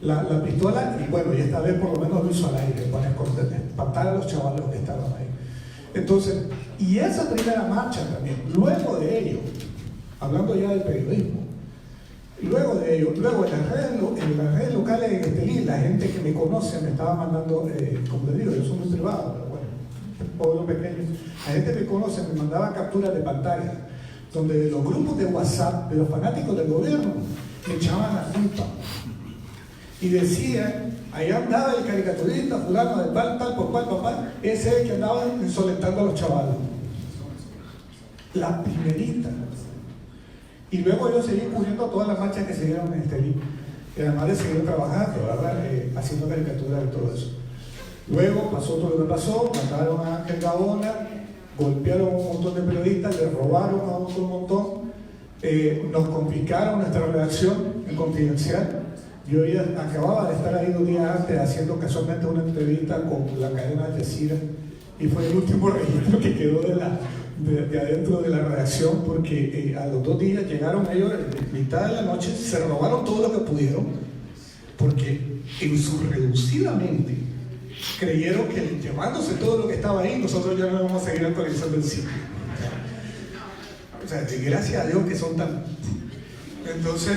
la pistola y bueno, y esta vez por lo menos lo hizo al aire para espantar a los chavalos que estaban ahí. Entonces, y esa primera marcha también, luego de ello, hablando ya del periodismo, luego en las redes locales en Estelí, la gente que me conoce me estaba mandando, como les digo, yo soy muy privado, pero bueno, pueblo pequeño, la gente que me conoce me mandaba capturas de pantalla, donde de los grupos de WhatsApp, de los fanáticos del gobierno, me echaban la culpa. Y decían, allá andaba el caricaturista fulano de tal por cual papá, ese es el que andaba insolentando a los chavalos. La primerita. Y luego yo seguí cubriendo todas las marchas que se dieron en Estelí. Y además de seguir trabajando, ¿verdad? Haciendo caricaturas de todo eso. Luego pasó todo lo que pasó, mataron a Ángel Gaona, golpearon a un montón de periodistas, le robaron a otro montón, nos confiscaron nuestra redacción en Confidencial. Yo ya acababa de estar ahí 2 días antes haciendo casualmente una entrevista con la cadena Al Jazeera y fue el último registro que quedó de adentro de la redacción, porque a los 2 días llegaron ellos en mitad de la noche, se robaron todo lo que pudieron, porque en su reducida mente creyeron que llevándose todo lo que estaba ahí, nosotros ya no vamos a seguir actualizando el sitio. O sea, gracias a Dios que son tan... Entonces,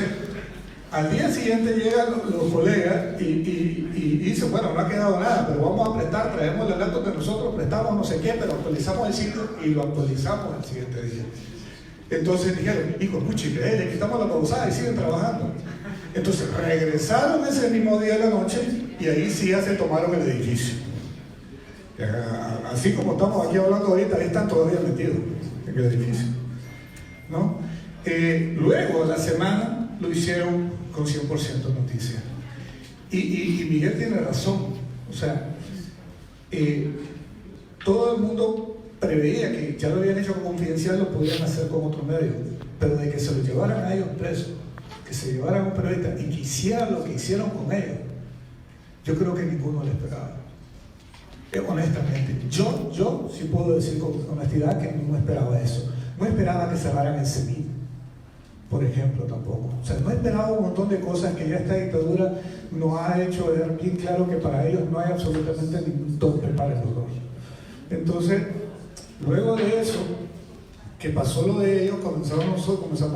al día siguiente llegan los colegas y dicen, bueno, no ha quedado nada, pero vamos a prestar, traemos los datos que nosotros prestamos, no sé qué, pero actualizamos el sitio y lo actualizamos el siguiente día. Entonces dijeron, hijo, escuche, le quitamos la pausada y siguen trabajando. Entonces regresaron ese mismo día de la noche y ahí sí ya se tomaron el edificio. Así como estamos aquí hablando ahorita, ahí están todavía metidos en el edificio, ¿no? Luego, a la semana, lo hicieron con 100% noticia. Y Miguel tiene razón. O sea, todo el mundo preveía que ya lo habían hecho con Confidencial, lo podían hacer con otros medios, pero de que se lo llevaran a ellos presos, que se llevaran a un periodista y que hicieran lo que hicieron con ellos, yo creo que ninguno lo esperaba. Honestamente, yo sí puedo decir con honestidad que no esperaba eso. No esperaba que cerraran el CEMIN, por ejemplo, tampoco. O sea, no esperaba un montón de cosas que ya esta dictadura nos ha hecho ver bien claro que para ellos no hay absolutamente ningún tope para los dos. Entonces, luego de eso, que pasó lo de ellos, comenzamos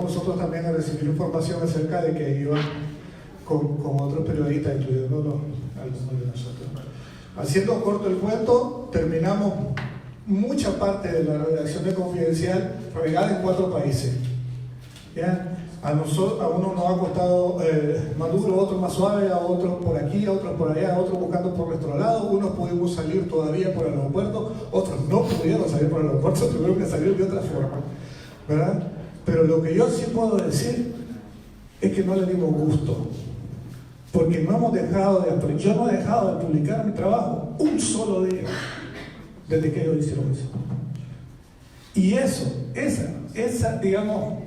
nosotros también a recibir información acerca de que iban con otros periodistas, incluyendo algunos de nosotros. Haciendo corto el cuento, terminamos mucha parte de la redacción de Confidencial regada en 4 países. ¿Ya? A uno nos ha costado más duro, a otros más suave, a otros por aquí, a otros por allá, a otros buscando por nuestro lado. Unos pudimos salir todavía por el aeropuerto, otros no pudieron salir por el aeropuerto, tuvieron que salir de otra forma, ¿verdad? Pero lo que yo sí puedo decir es que no le dimos gusto porque no hemos dejado de, yo no he dejado de publicar mi trabajo un solo día desde que ellos hicieron eso. Y esa digamos,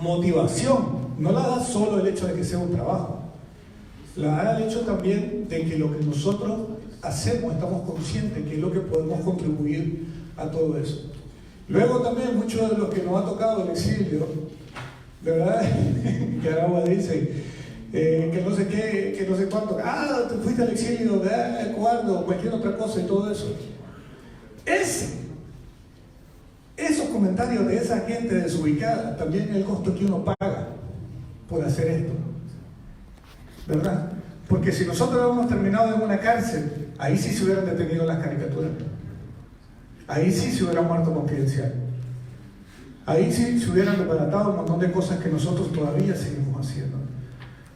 motivación no la da solo el hecho de que sea un trabajo, la da el hecho también de que lo que nosotros hacemos, estamos conscientes que es lo que podemos contribuir a todo eso. Luego también muchos de los que nos ha tocado el exilio, ¿verdad? Nicaragua dice que no sé qué, que no sé cuánto, te fuiste al exilio, ¿verdad? ¿Cuándo? Cualquier otra cosa y todo eso. Esos comentarios de esa gente desubicada también el costo que uno paga por hacer esto, ¿verdad? Porque si nosotros hubiéramos terminado en una cárcel, ahí sí se hubieran detenido las caricaturas, ahí sí se hubiera muerto Confidencial, ahí sí se hubieran desbaratado un montón de cosas que nosotros todavía seguimos haciendo.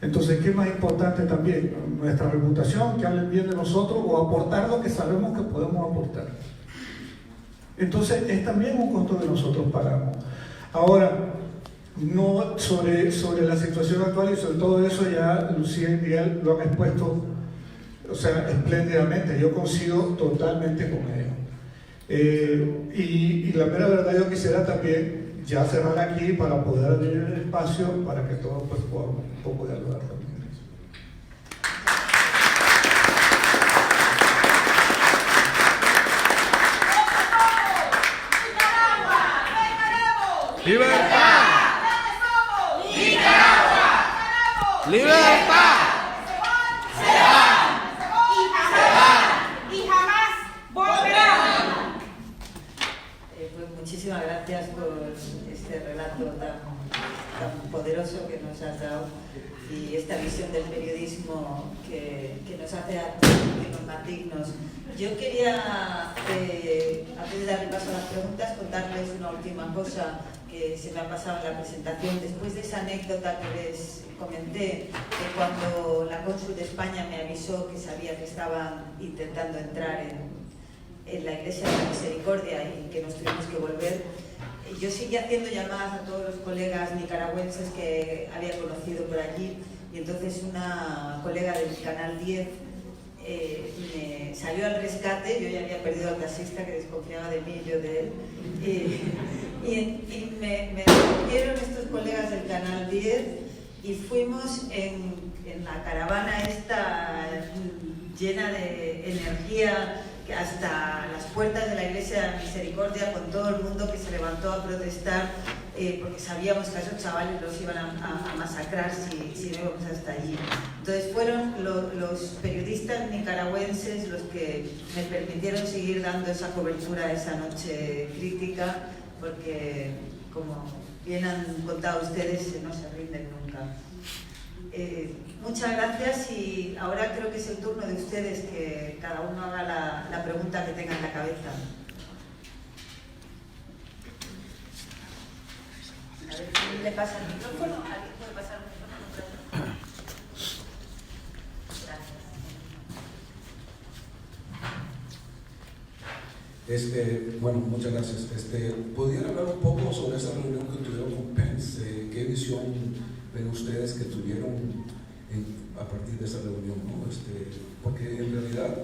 Entonces, ¿qué es más importante también? Nuestra reputación, que hablen bien de nosotros o aportar lo que sabemos que podemos aportar. Entonces, es también un costo que nosotros pagamos. Ahora, no sobre la situación actual y sobre todo eso ya Lucía y Miguel lo han expuesto, o sea, espléndidamente. Yo coincido totalmente con ellos. Y la mera verdad, yo quisiera también ya cerrar aquí para poder abrir el espacio para que todos pues podamos un poco dialogar también. ¡Libertad! ¡Nicaragua! ¡Libertad! Se van y jamás volverán. Pues muchísimas gracias por este relato tan poderoso que nos has dado y esta visión del periodismo que nos hace a todos que nos más dignos. Yo quería, antes de darle paso a las preguntas, contarles una última cosa que se me ha pasado en la presentación. Después de esa anécdota que les comenté, que cuando la cónsul de España me avisó que sabía que estaban intentando entrar en la Iglesia de la Misericordia y que nos tuvimos que volver, yo seguí haciendo llamadas a todos los colegas nicaragüenses que había conocido por allí, y entonces una colega del Canal 10 me salió al rescate. Yo ya había perdido al taxista que desconfiaba de mí y yo de él, y me recogieron estos colegas del Canal 10 y fuimos en la caravana esta llena de energía hasta las puertas de la Iglesia de la Misericordia, con todo el mundo que se levantó a protestar, porque sabíamos que a esos chavales los iban a masacrar si no íbamos hasta allí. Entonces fueron los periodistas nicaragüenses los que me permitieron seguir dando esa cobertura a esa noche crítica, porque, como bien han contado ustedes, no se rinden nunca. Muchas gracias, y ahora creo que es el turno de ustedes que cada uno haga la pregunta que tenga en la cabeza. A ver quién le pasa el micrófono. ¿Alguien puede pasar el micrófono? Gracias. Bueno, muchas gracias. ¿Podrían hablar un poco sobre esa reunión que tuvieron con Pence? ¿Qué visión ven ustedes que tuvieron a partir de esa reunión, ¿no? Porque en realidad,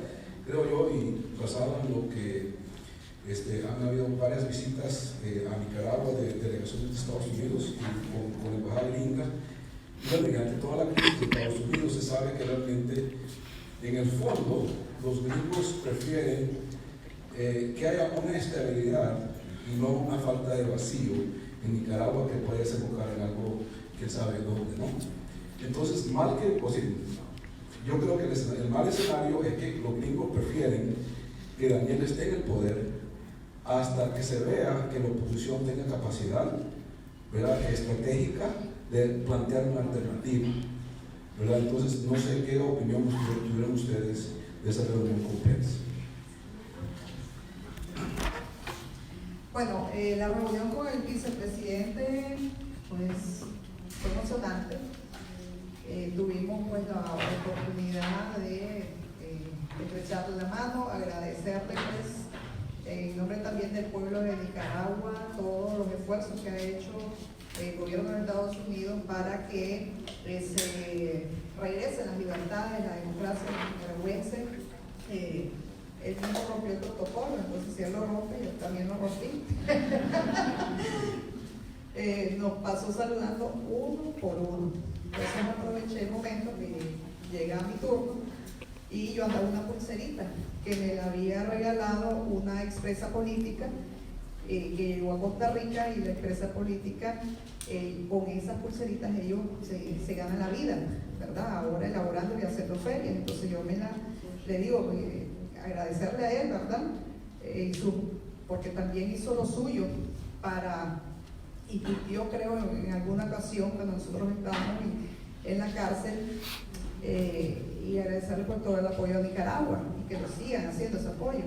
creo yo, y basado en lo que han habido varias visitas a Nicaragua de delegaciones de Estados Unidos y con embajada gringa, y mediante toda la crisis de Estados Unidos se sabe que realmente, en el fondo, los gringos prefieren que haya una estabilidad y no una falta de vacío en Nicaragua que puede desembocar en algo, quién sabe dónde, ¿no? Entonces, yo creo que el mal escenario es que los gringos prefieren que Daniel esté en el poder hasta que se vea que la oposición tenga capacidad, ¿verdad?, estratégica de plantear una alternativa, ¿verdad? Entonces, no sé qué opinión tuvieron ustedes de esa reunión con Pence. Bueno, la reunión con el vicepresidente pues fue emocionante. Tuvimos pues la oportunidad de estrecharle la mano, agradecerle pues en nombre también del pueblo de Nicaragua todos los esfuerzos que ha hecho el gobierno de Estados Unidos para que se regresen las libertades, la democracia nicaragüense. Él mismo rompió el protocolo, entonces si él lo rompe, yo también lo rompí. Nos pasó saludando uno por uno. Entonces aproveché el momento que llega mi turno y yo andaba una pulserita que me la había regalado una expresa política que llegó a Costa Rica, y la expresa política, con esas pulseritas ellos se ganan la vida, ¿verdad? Ahora elaborando y haciendo ferias. Entonces yo le digo, agradecerle a él, ¿verdad? Porque también hizo lo suyo para, y yo creo en alguna ocasión cuando nosotros estábamos en la cárcel, y agradecerle por todo el apoyo a Nicaragua y que lo sigan haciendo ese apoyo.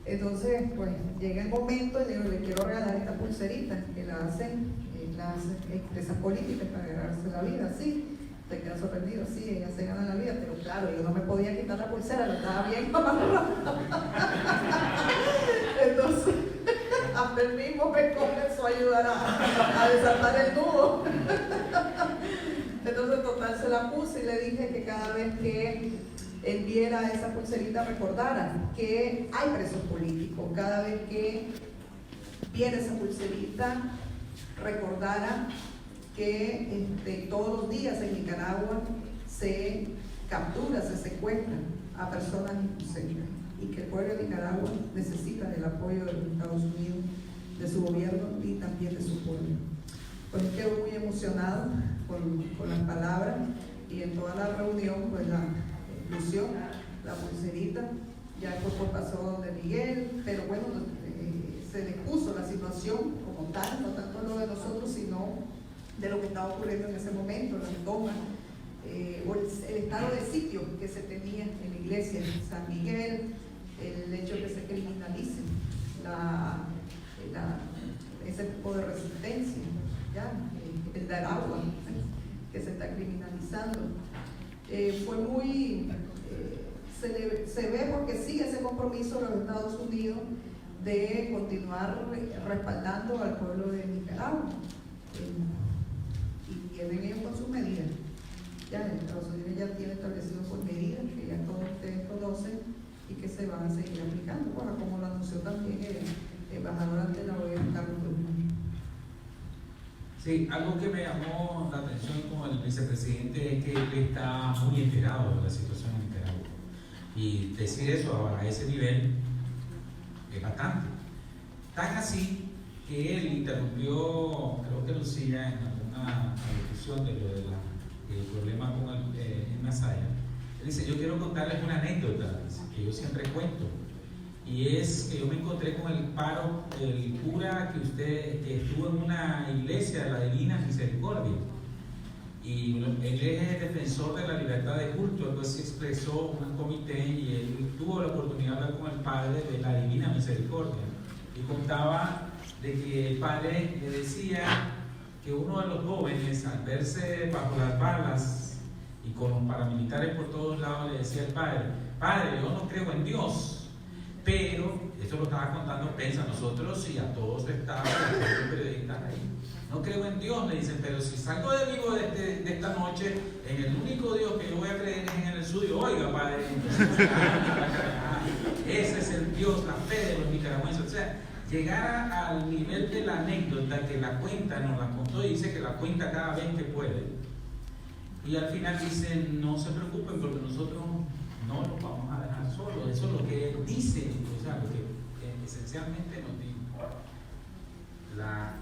Entonces, pues llega el momento y le quiero regalar esta pulserita que la hacen las expresas políticas para ganarse la vida, sí. Te quedas sorprendido, sí, ellas se ganan la vida, pero claro, yo no me podía quitar la pulsera, la estaba bien amarrada. Entonces, hasta el mismo me comenzó a ayudar a desatar el nudo. Entonces, total, se la puse y le dije que cada vez que él viera esa pulserita recordara que hay presos políticos. Cada vez que viera esa pulserita recordara que todos los días en Nicaragua se captura, se secuestran a personas inocentes, y que el pueblo de Nicaragua necesita del apoyo de los Estados Unidos, de su gobierno y también de su pueblo. Pues quedo muy emocionado con las palabras, y en toda la reunión pues la ilusión, la pulserita, ya después pasó de Miguel, pero bueno, se le puso la situación como tal, no tanto lo de nosotros, sino de lo que estaba ocurriendo en ese momento, las tomas, o el estado de sitio que se tenía en la iglesia de San Miguel, el hecho de que se criminalice ese tipo de resistencia, ¿ya? El dar agua, que se está criminalizando. Fue muy, se ve porque sigue ese compromiso de los Estados Unidos de continuar respaldando al pueblo de Nicaragua. Y vienen ellos con sus medidas. Ya Estados Unidos ya tiene establecido por medidas que ya todos ustedes conocen y que se van a seguir aplicando, bueno, como lo anunció también el embajador ante la OEA, Carlos Drummond. Sí, algo que me llamó la atención con el vicepresidente es que él está muy enterado de la situación en Nicaragua. Y decir eso a ese nivel es bastante. Tan así que él interrumpió, creo que Lucía, en alguna discusión de lo del problema con el Masaya. Él dice, yo quiero contarles una anécdota que yo siempre cuento. Y es que yo me encontré con el paro del cura que estuvo en una iglesia de la Divina Misericordia. Y él es defensor de la libertad de culto, entonces expresó un comité y él tuvo la oportunidad de hablar con el padre de la Divina Misericordia. Y contaba de que el padre le decía que uno de los jóvenes, al verse bajo las balas y con los paramilitares por todos lados, le decía al padre, padre, yo no creo en Dios. Pero, esto lo estaba contando Pensa a nosotros y a todos los estados, los periodistas ahí. No creo en Dios, le dicen, pero si salgo de vivo de esta noche, en el único Dios que yo voy a creer es en el suyo. Oiga, padre, ese es el Dios, la fe de los nicaragüenses. O sea, llegar al nivel de la anécdota que la cuenta, nos la contó y dice que la cuenta cada vez que puede. Y al final dice, no se preocupen porque nosotros no los vamos a dejar solos. Eso es lo que él dice, o sea, lo que esencialmente nos dijo.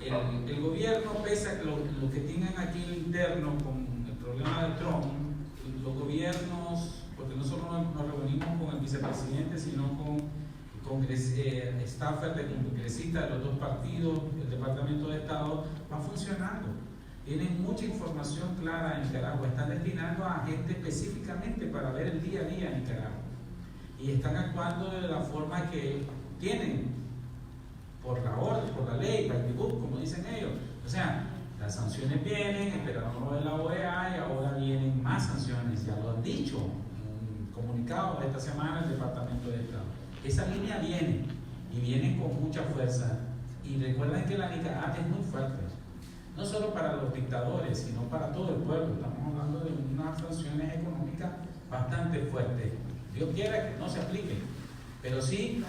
El gobierno, pese a que lo que tienen aquí interno con el problema de Trump, los gobiernos, porque no solo nos reunimos con el vicepresidente, sino con staffers de congresistas de los dos partidos, el Departamento de Estado, va funcionando. Tienen mucha información clara en Nicaragua, están destinando a gente específicamente para ver el día a día en Nicaragua. Y están actuando de la forma que tienen, por la orden, por la ley, by the book, como dicen ellos. O sea, las sanciones vienen, esperaron lo de la OEA y ahora vienen más sanciones, ya lo han dicho en un comunicado esta semana el Departamento de Estado. Esa línea viene, y viene con mucha fuerza. Y recuerden que la Nicaragua es muy fuerte. no solo para los dictadores, sino para todo el pueblo. Estamos hablando de unas sanciones económicas bastante fuertes. Dios quiera que no se apliquen, pero sí,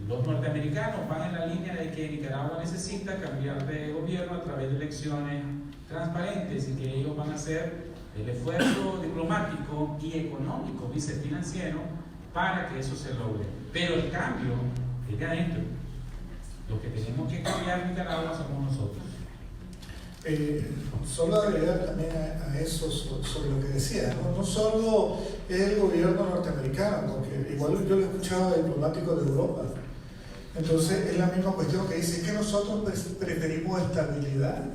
los norteamericanos van en la línea de que Nicaragua necesita cambiar de gobierno a través de elecciones transparentes y que ellos van a hacer el esfuerzo diplomático y económico, vicefinanciero, para que eso se logre. Pero el cambio es de adentro. Lo que tenemos que cambiar en Nicaragua somos nosotros. Solo agregar también a eso sobre lo que decía, no solo el gobierno norteamericano, porque igual yo lo he escuchado de diplomáticos de Europa. Entonces es la misma cuestión que dice, es que nosotros preferimos estabilidad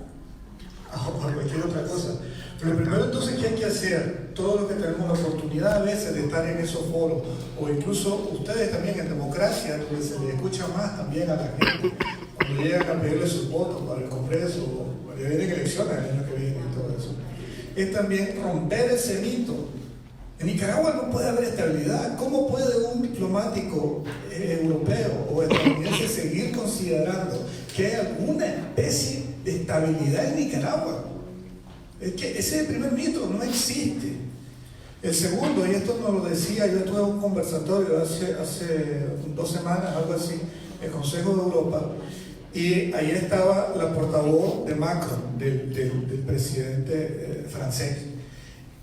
a cualquier otra cosa. Pero primero entonces, ¿qué hay que hacer? Todo lo que tenemos la oportunidad a veces de estar en esos foros, o incluso ustedes también en democracia, donde se les escucha más también a la gente, cuando llegan a pedirle sus votos para el Congreso, o cuando vienen elecciones el año que viene y todo eso, es también romper ese mito. En Nicaragua no puede haber estabilidad. ¿Cómo puede un diplomático europeo o estadounidense seguir considerando que hay alguna especie de estabilidad en Nicaragua? Es que ese es el primer mito, no existe. El segundo, y esto nos lo decía, yo tuve un conversatorio hace 2 semanas, algo así, el Consejo de Europa, y ahí estaba la portavoz de Macron, del presidente francés.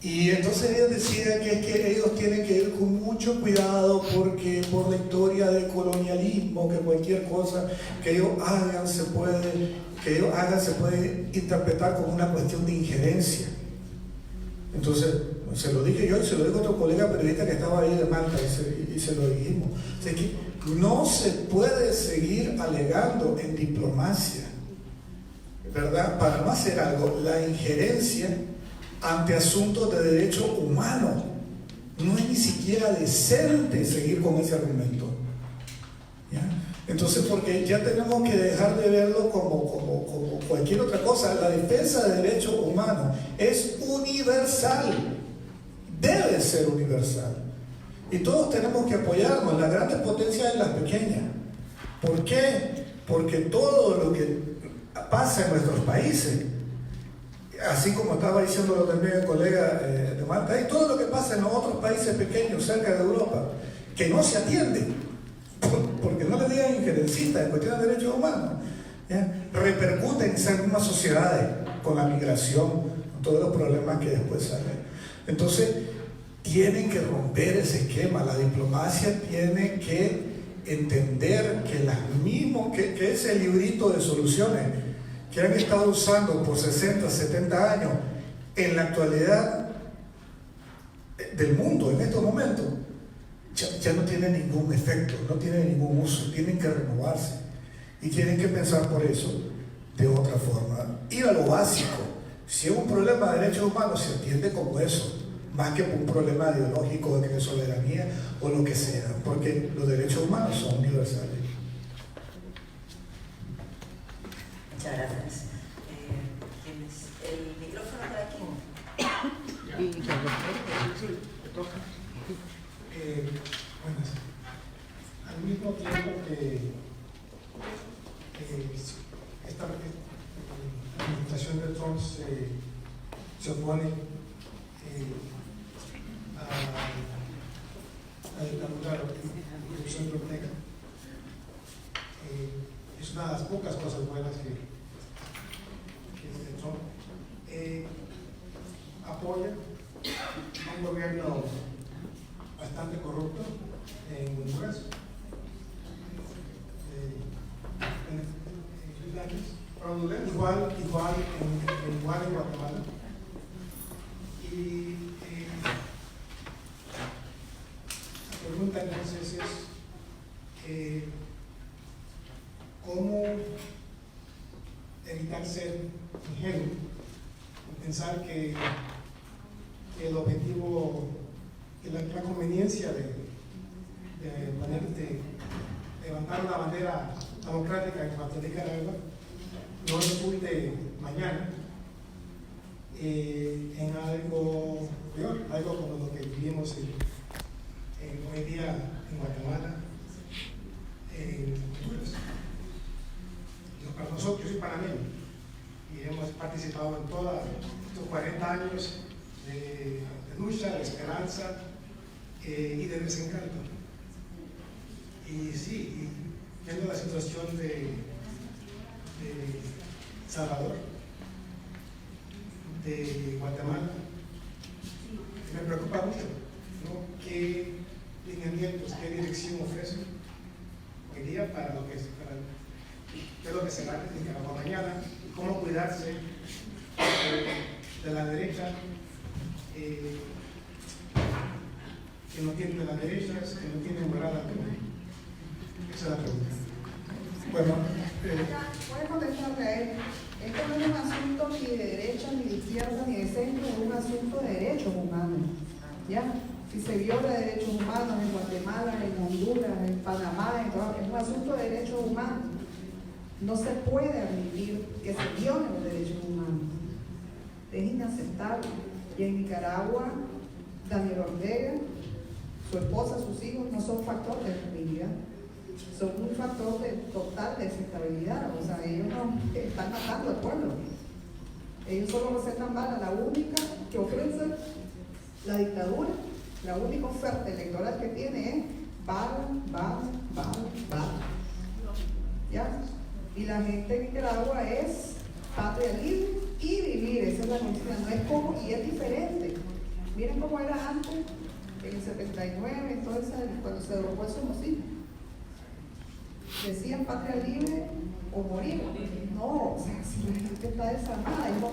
Y entonces ella decía que es que ellos tienen que ir con mucho cuidado porque por la historia del colonialismo, que cualquier cosa que ellos hagan se puede interpretar como una cuestión de injerencia. Entonces, se lo dije yo y se lo dijo otro colega periodista que estaba ahí de Malta y se lo dijimos. O sea, que no se puede seguir alegando en diplomacia, ¿verdad? Para no hacer algo, la injerencia ante asuntos de derechos humanos. No es ni siquiera decente seguir con ese argumento. ¿Ya? Entonces, porque ya tenemos que dejar de verlo como cualquier otra cosa. La defensa de derechos humanos es universal, debe ser universal. Y todos tenemos que apoyarnos, las grandes potencias y las pequeñas. ¿Por qué? Porque todo lo que pasa en nuestros países, así como estaba diciéndolo también el colega de Malta, y todo lo que pasa en los otros países pequeños cerca de Europa, que no se atiende, porque no le digan injerencistas en cuestión de derechos humanos, ¿ya? Repercute en esas mismas sociedades, con la migración, con todos los problemas que después salen. Entonces, tienen que romper ese esquema. La diplomacia tiene que entender que ese librito de soluciones que han estado usando por 60, 70 años, en la actualidad del mundo, en estos momentos, ya no tiene ningún efecto, no tiene ningún uso, tienen que renovarse y tienen que pensar por eso de otra forma. Ir a lo básico, si es un problema de derechos humanos, se entiende como eso, más que un problema ideológico de soberanía o lo que sea, porque los derechos humanos son universales. Muchas gracias. ¿Quién es? ¿El micrófono para quién? Buenas. Al mismo tiempo que esta administración de Trump se opone a la dictadura de Corrupción de Ortega, es una de las pocas cosas buenas que Trump apoya a un gobierno bastante corrupto en Honduras, igual en Guatemala. Y la pregunta entonces es ¿cómo evitar ser ingenuo y pensar que el objetivo, que la conveniencia de levantar una bandera democrática en cuanto a Nicaragua no resulte mañana en algo peor, algo como lo que vivimos hoy día en Guatemala, en Honduras? Para nosotros, yo soy panameño y hemos participado en todos estos 40 años de lucha, de esperanza y de desencanto. Y sí, viendo la situación de Salvador, de Guatemala, me preocupa mucho, ¿no? ¿Qué lineamientos, qué dirección ofrecen hoy día para lo que es, qué es lo que será en Nicaragua mañana, y cómo cuidarse de la derecha, que no tiene de las derechas, que no tiene moral alguna? Esa es la pregunta. Bueno, voy a contestarle a él. Esto no es un asunto ni de derecha, ni de izquierda, ni de centro, es un asunto de derechos humanos. ¿Ya? Si se viola derechos humanos en Guatemala, en Honduras, en Panamá, es un asunto de derechos humanos. No se puede admitir que se violen los derechos humanos. Es inaceptable. Y en Nicaragua, Daniel Ortega, su esposa, sus hijos no son factor de estabilidad, son un factor de total desestabilidad. O sea, ellos no están matando al pueblo. Ellos solo recetan balas. La única que ofrece la dictadura, la única oferta electoral que tiene es bala, bala, bala, bala. ¿Ya? Y la gente de Nicaragua es patria libre y vivir, esa es la consigna, no es como, y es diferente. Miren cómo era antes, en el 79, entonces, cuando se derrocó el Somocid. Decían patria libre o morir. No, o sea, si la gente está desarmada, es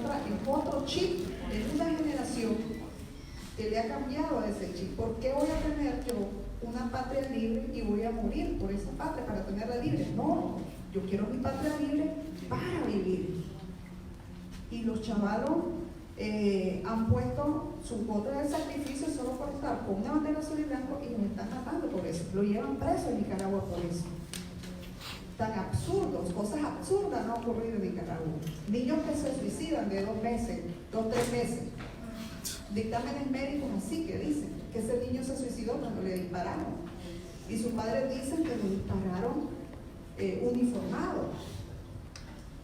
otro chip, es una generación que le ha cambiado ese chip. ¿Por qué voy a tener yo una patria libre y voy a morir por esa patria para tenerla libre? No, yo quiero mi patria libre para vivir. Y los chavalos han puesto su cuota de sacrificio solo por estar con una bandera azul y blanco y nos están matando por eso. Lo llevan preso en Nicaragua por eso. Tan absurdos, cosas absurdas no han ocurrido en Nicaragua. Niños que se suicidan de 2 meses, 3 meses. Dictámenes médicos así que dicen que ese niño se suicidó cuando le dispararon. Y sus padres dicen que le dispararon uniformados.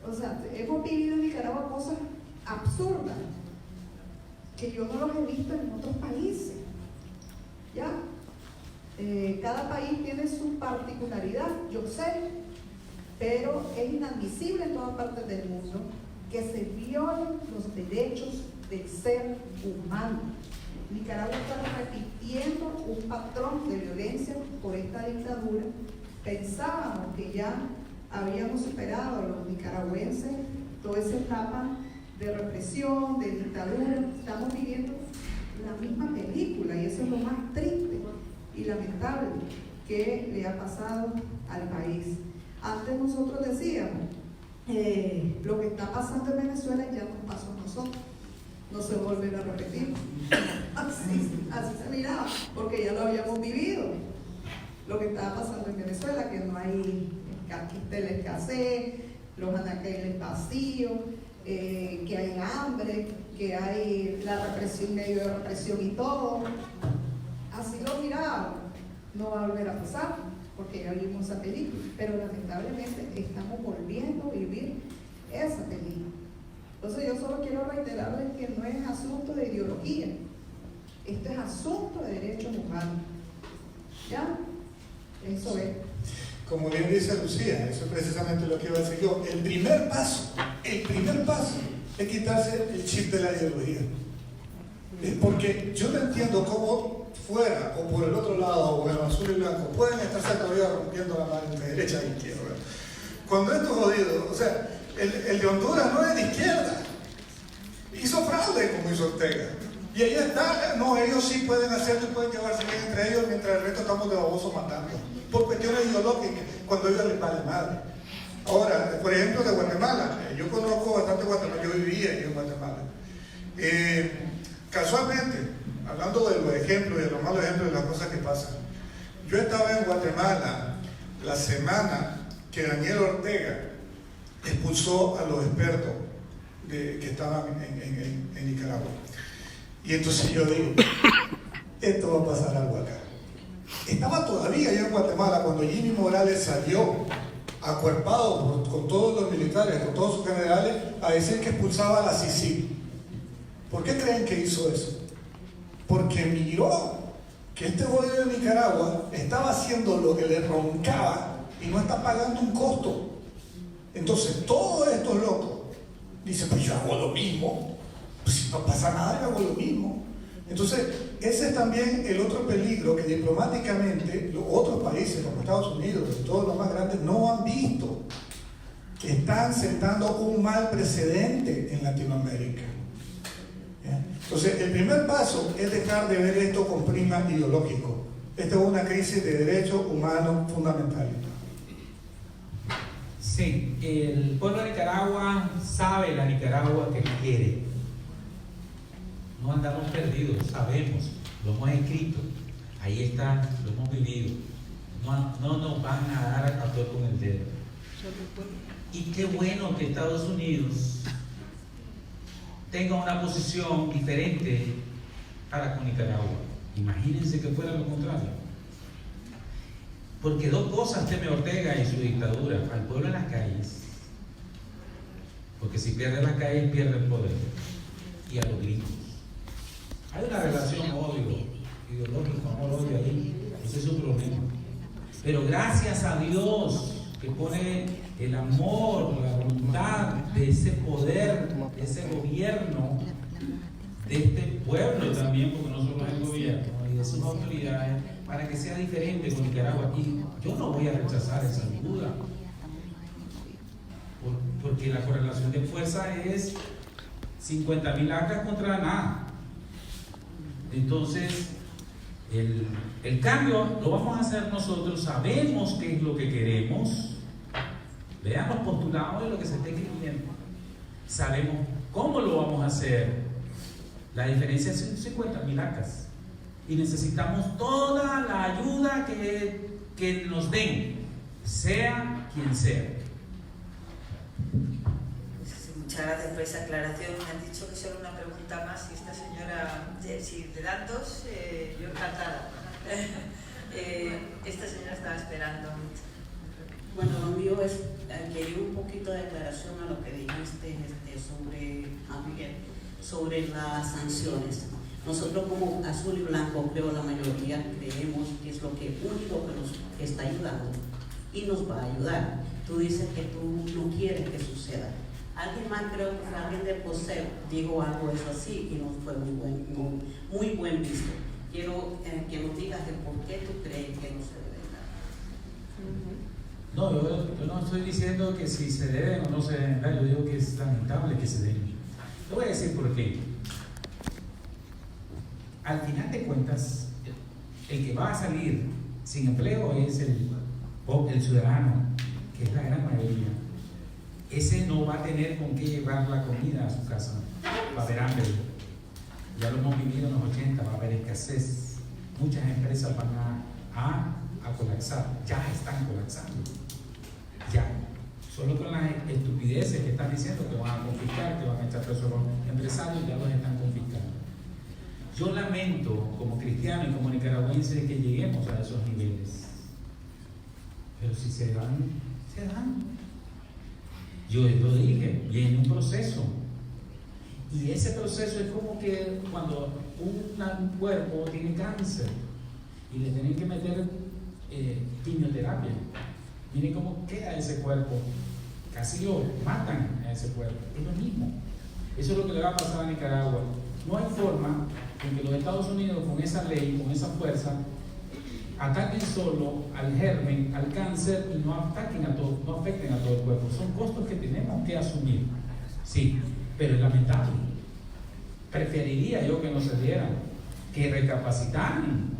O sea, hemos vivido en Nicaragua cosas absurdas que yo no los he visto en otros países. ¿Ya? Cada país tiene su particularidad, yo sé, pero es inadmisible en todas partes del mundo que se violen los derechos del ser humano. Nicaragua está repitiendo un patrón de violencia por esta dictadura. Pensábamos que ya habíamos superado los nicaragüenses toda esa etapa de represión, de dictadura. Estamos viviendo la misma película y eso es lo más triste y lamentable que le ha pasado al país. Antes nosotros decíamos, lo que está pasando en Venezuela ya nos pasó a nosotros, no se volverá a repetir. Así se miraba, porque ya lo habíamos vivido. Lo que estaba pasando en Venezuela, que no hay la escasez, los anaqueles vacíos, que hay hambre, que hay la represión, medio de represión y todo. Así lo miraba. No va a volver a pasar, porque ya vimos esa película, pero lamentablemente estamos volviendo a vivir esa película. Entonces yo solo quiero reiterarles que no es asunto de ideología, esto es asunto de derechos humanos. ¿Ya? Eso es. Como bien dice Lucía, eso es precisamente lo que iba a decir yo. El primer paso es quitarse el chip de la ideología. Porque yo no entiendo cómo fuera o por el otro lado o en azul y blanco pueden estarse todavía rompiendo la mano de derecha e izquierda. Cuando esto es jodido, o sea, el de Honduras no es de izquierda, hizo fraude como hizo Ortega. Y ahí está, no, ellos sí pueden hacerlo y pueden llevarse bien entre ellos mientras el resto estamos de babosos matando. Por cuestiones ideológicas, cuando a ellos les vale madre. Ahora, por ejemplo, de Guatemala, yo conozco bastante Guatemala, yo vivía ahí en Guatemala. Casualmente, hablando de los ejemplos y de los malos ejemplos de las cosas que pasan, yo estaba en Guatemala la semana que Daniel Ortega expulsó a los expertos que estaban en Nicaragua. Y entonces yo digo, esto va a pasar algo acá. Estaba todavía yo en Guatemala cuando Jimmy Morales salió acuerpado con todos los militares, con todos sus generales, a decir que expulsaba a la CICIG. ¿Por qué creen que hizo eso? Porque miró que este gobierno de Nicaragua estaba haciendo lo que le roncaba y no está pagando un costo. Entonces todos estos locos dicen, pues yo hago lo mismo, pues si no pasa nada yo hago lo mismo. Entonces ese es también el otro peligro que diplomáticamente los otros países como Estados Unidos y todos los más grandes no han visto, que están sentando un mal precedente en Latinoamérica. Entonces, el primer paso es dejar de ver esto con prisma ideológico. Esta es una crisis de derechos humanos fundamentales. Sí, el pueblo de Nicaragua sabe la Nicaragua que quiere. No andamos perdidos, sabemos, lo hemos escrito, ahí está, lo hemos vivido. No nos van a dar a actuar con el dedo. Y qué bueno que Estados Unidos tenga una posición diferente para con Nicaragua. Imagínense que fuera lo contrario. Porque dos cosas teme Ortega y su dictadura: al pueblo en las calles, porque si pierde las calles pierde el poder, y a los gringos. Hay una relación odio, ideológico, amor-odio ahí, ese es su problema. Pero gracias a Dios que pone el amor, la voluntad de ese poder, de ese gobierno, de este pueblo también, porque no solo es el gobierno, y de sus autoridades, para que sea diferente con Nicaragua. Y yo no voy a rechazar esa ayuda, porque la correlación de fuerza es 50.000 acres contra nada. Entonces, el cambio lo vamos a hacer nosotros, sabemos qué es lo que queremos. Vean los postulados de lo que se está escribiendo. Sabemos cómo lo vamos a hacer. La diferencia es 50.000 acres. Y necesitamos toda la ayuda que nos den, sea quien sea. Muchas gracias por esa aclaración. Me han dicho que solo una pregunta más. Y esta señora, si te dan dos, yo encantada. Esta señora estaba esperando. Bueno, lo mío es quería un poquito de aclaración a lo que dijiste sobre las sanciones. Nosotros como Azul y Blanco, creo la mayoría creemos que es lo único que nos está ayudando y nos va a ayudar. Tú dices que tú no quieres que suceda. Alguien más, creo que fue alguien de POSEP, dijo algo eso así y nos fue muy buen visto. Quiero que nos digas de por qué tú crees que no se debe dar. No, yo no estoy diciendo que si se deben o no se deben dar, yo digo que es lamentable que se den. Te voy a decir por qué. Al final de cuentas, el que va a salir sin empleo es el ciudadano, que es la gran mayoría. Ese no va a tener con qué llevar la comida a su casa, va a haber hambre. Ya lo hemos vivido en los 80, va a haber escasez. Muchas empresas van a colapsar, ya están colapsando. Ya, solo con las estupideces que están diciendo que van a confiscar, que van a echar preso a los empresarios, ya los están confiscando. Yo lamento como cristiano y como nicaragüense que lleguemos a esos niveles, pero si se dan, se dan. Yo lo dije, viene un proceso, y ese proceso es como que cuando un cuerpo tiene cáncer y le tienen que meter quimioterapia. Miren cómo queda ese cuerpo, casi lo matan a ese cuerpo. Es lo mismo. Eso es lo que le va a pasar a Nicaragua. No hay forma en que los Estados Unidos, con esa ley, con esa fuerza, ataquen solo al germen, al cáncer, y no afecten a todo el cuerpo. Son costos que tenemos que asumir. Sí, pero es lamentable. Preferiría yo que no se dieran, que recapacitaran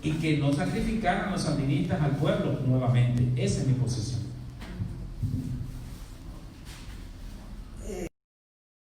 y que no sacrificaran a los sandinistas al pueblo nuevamente. Esa es mi posición.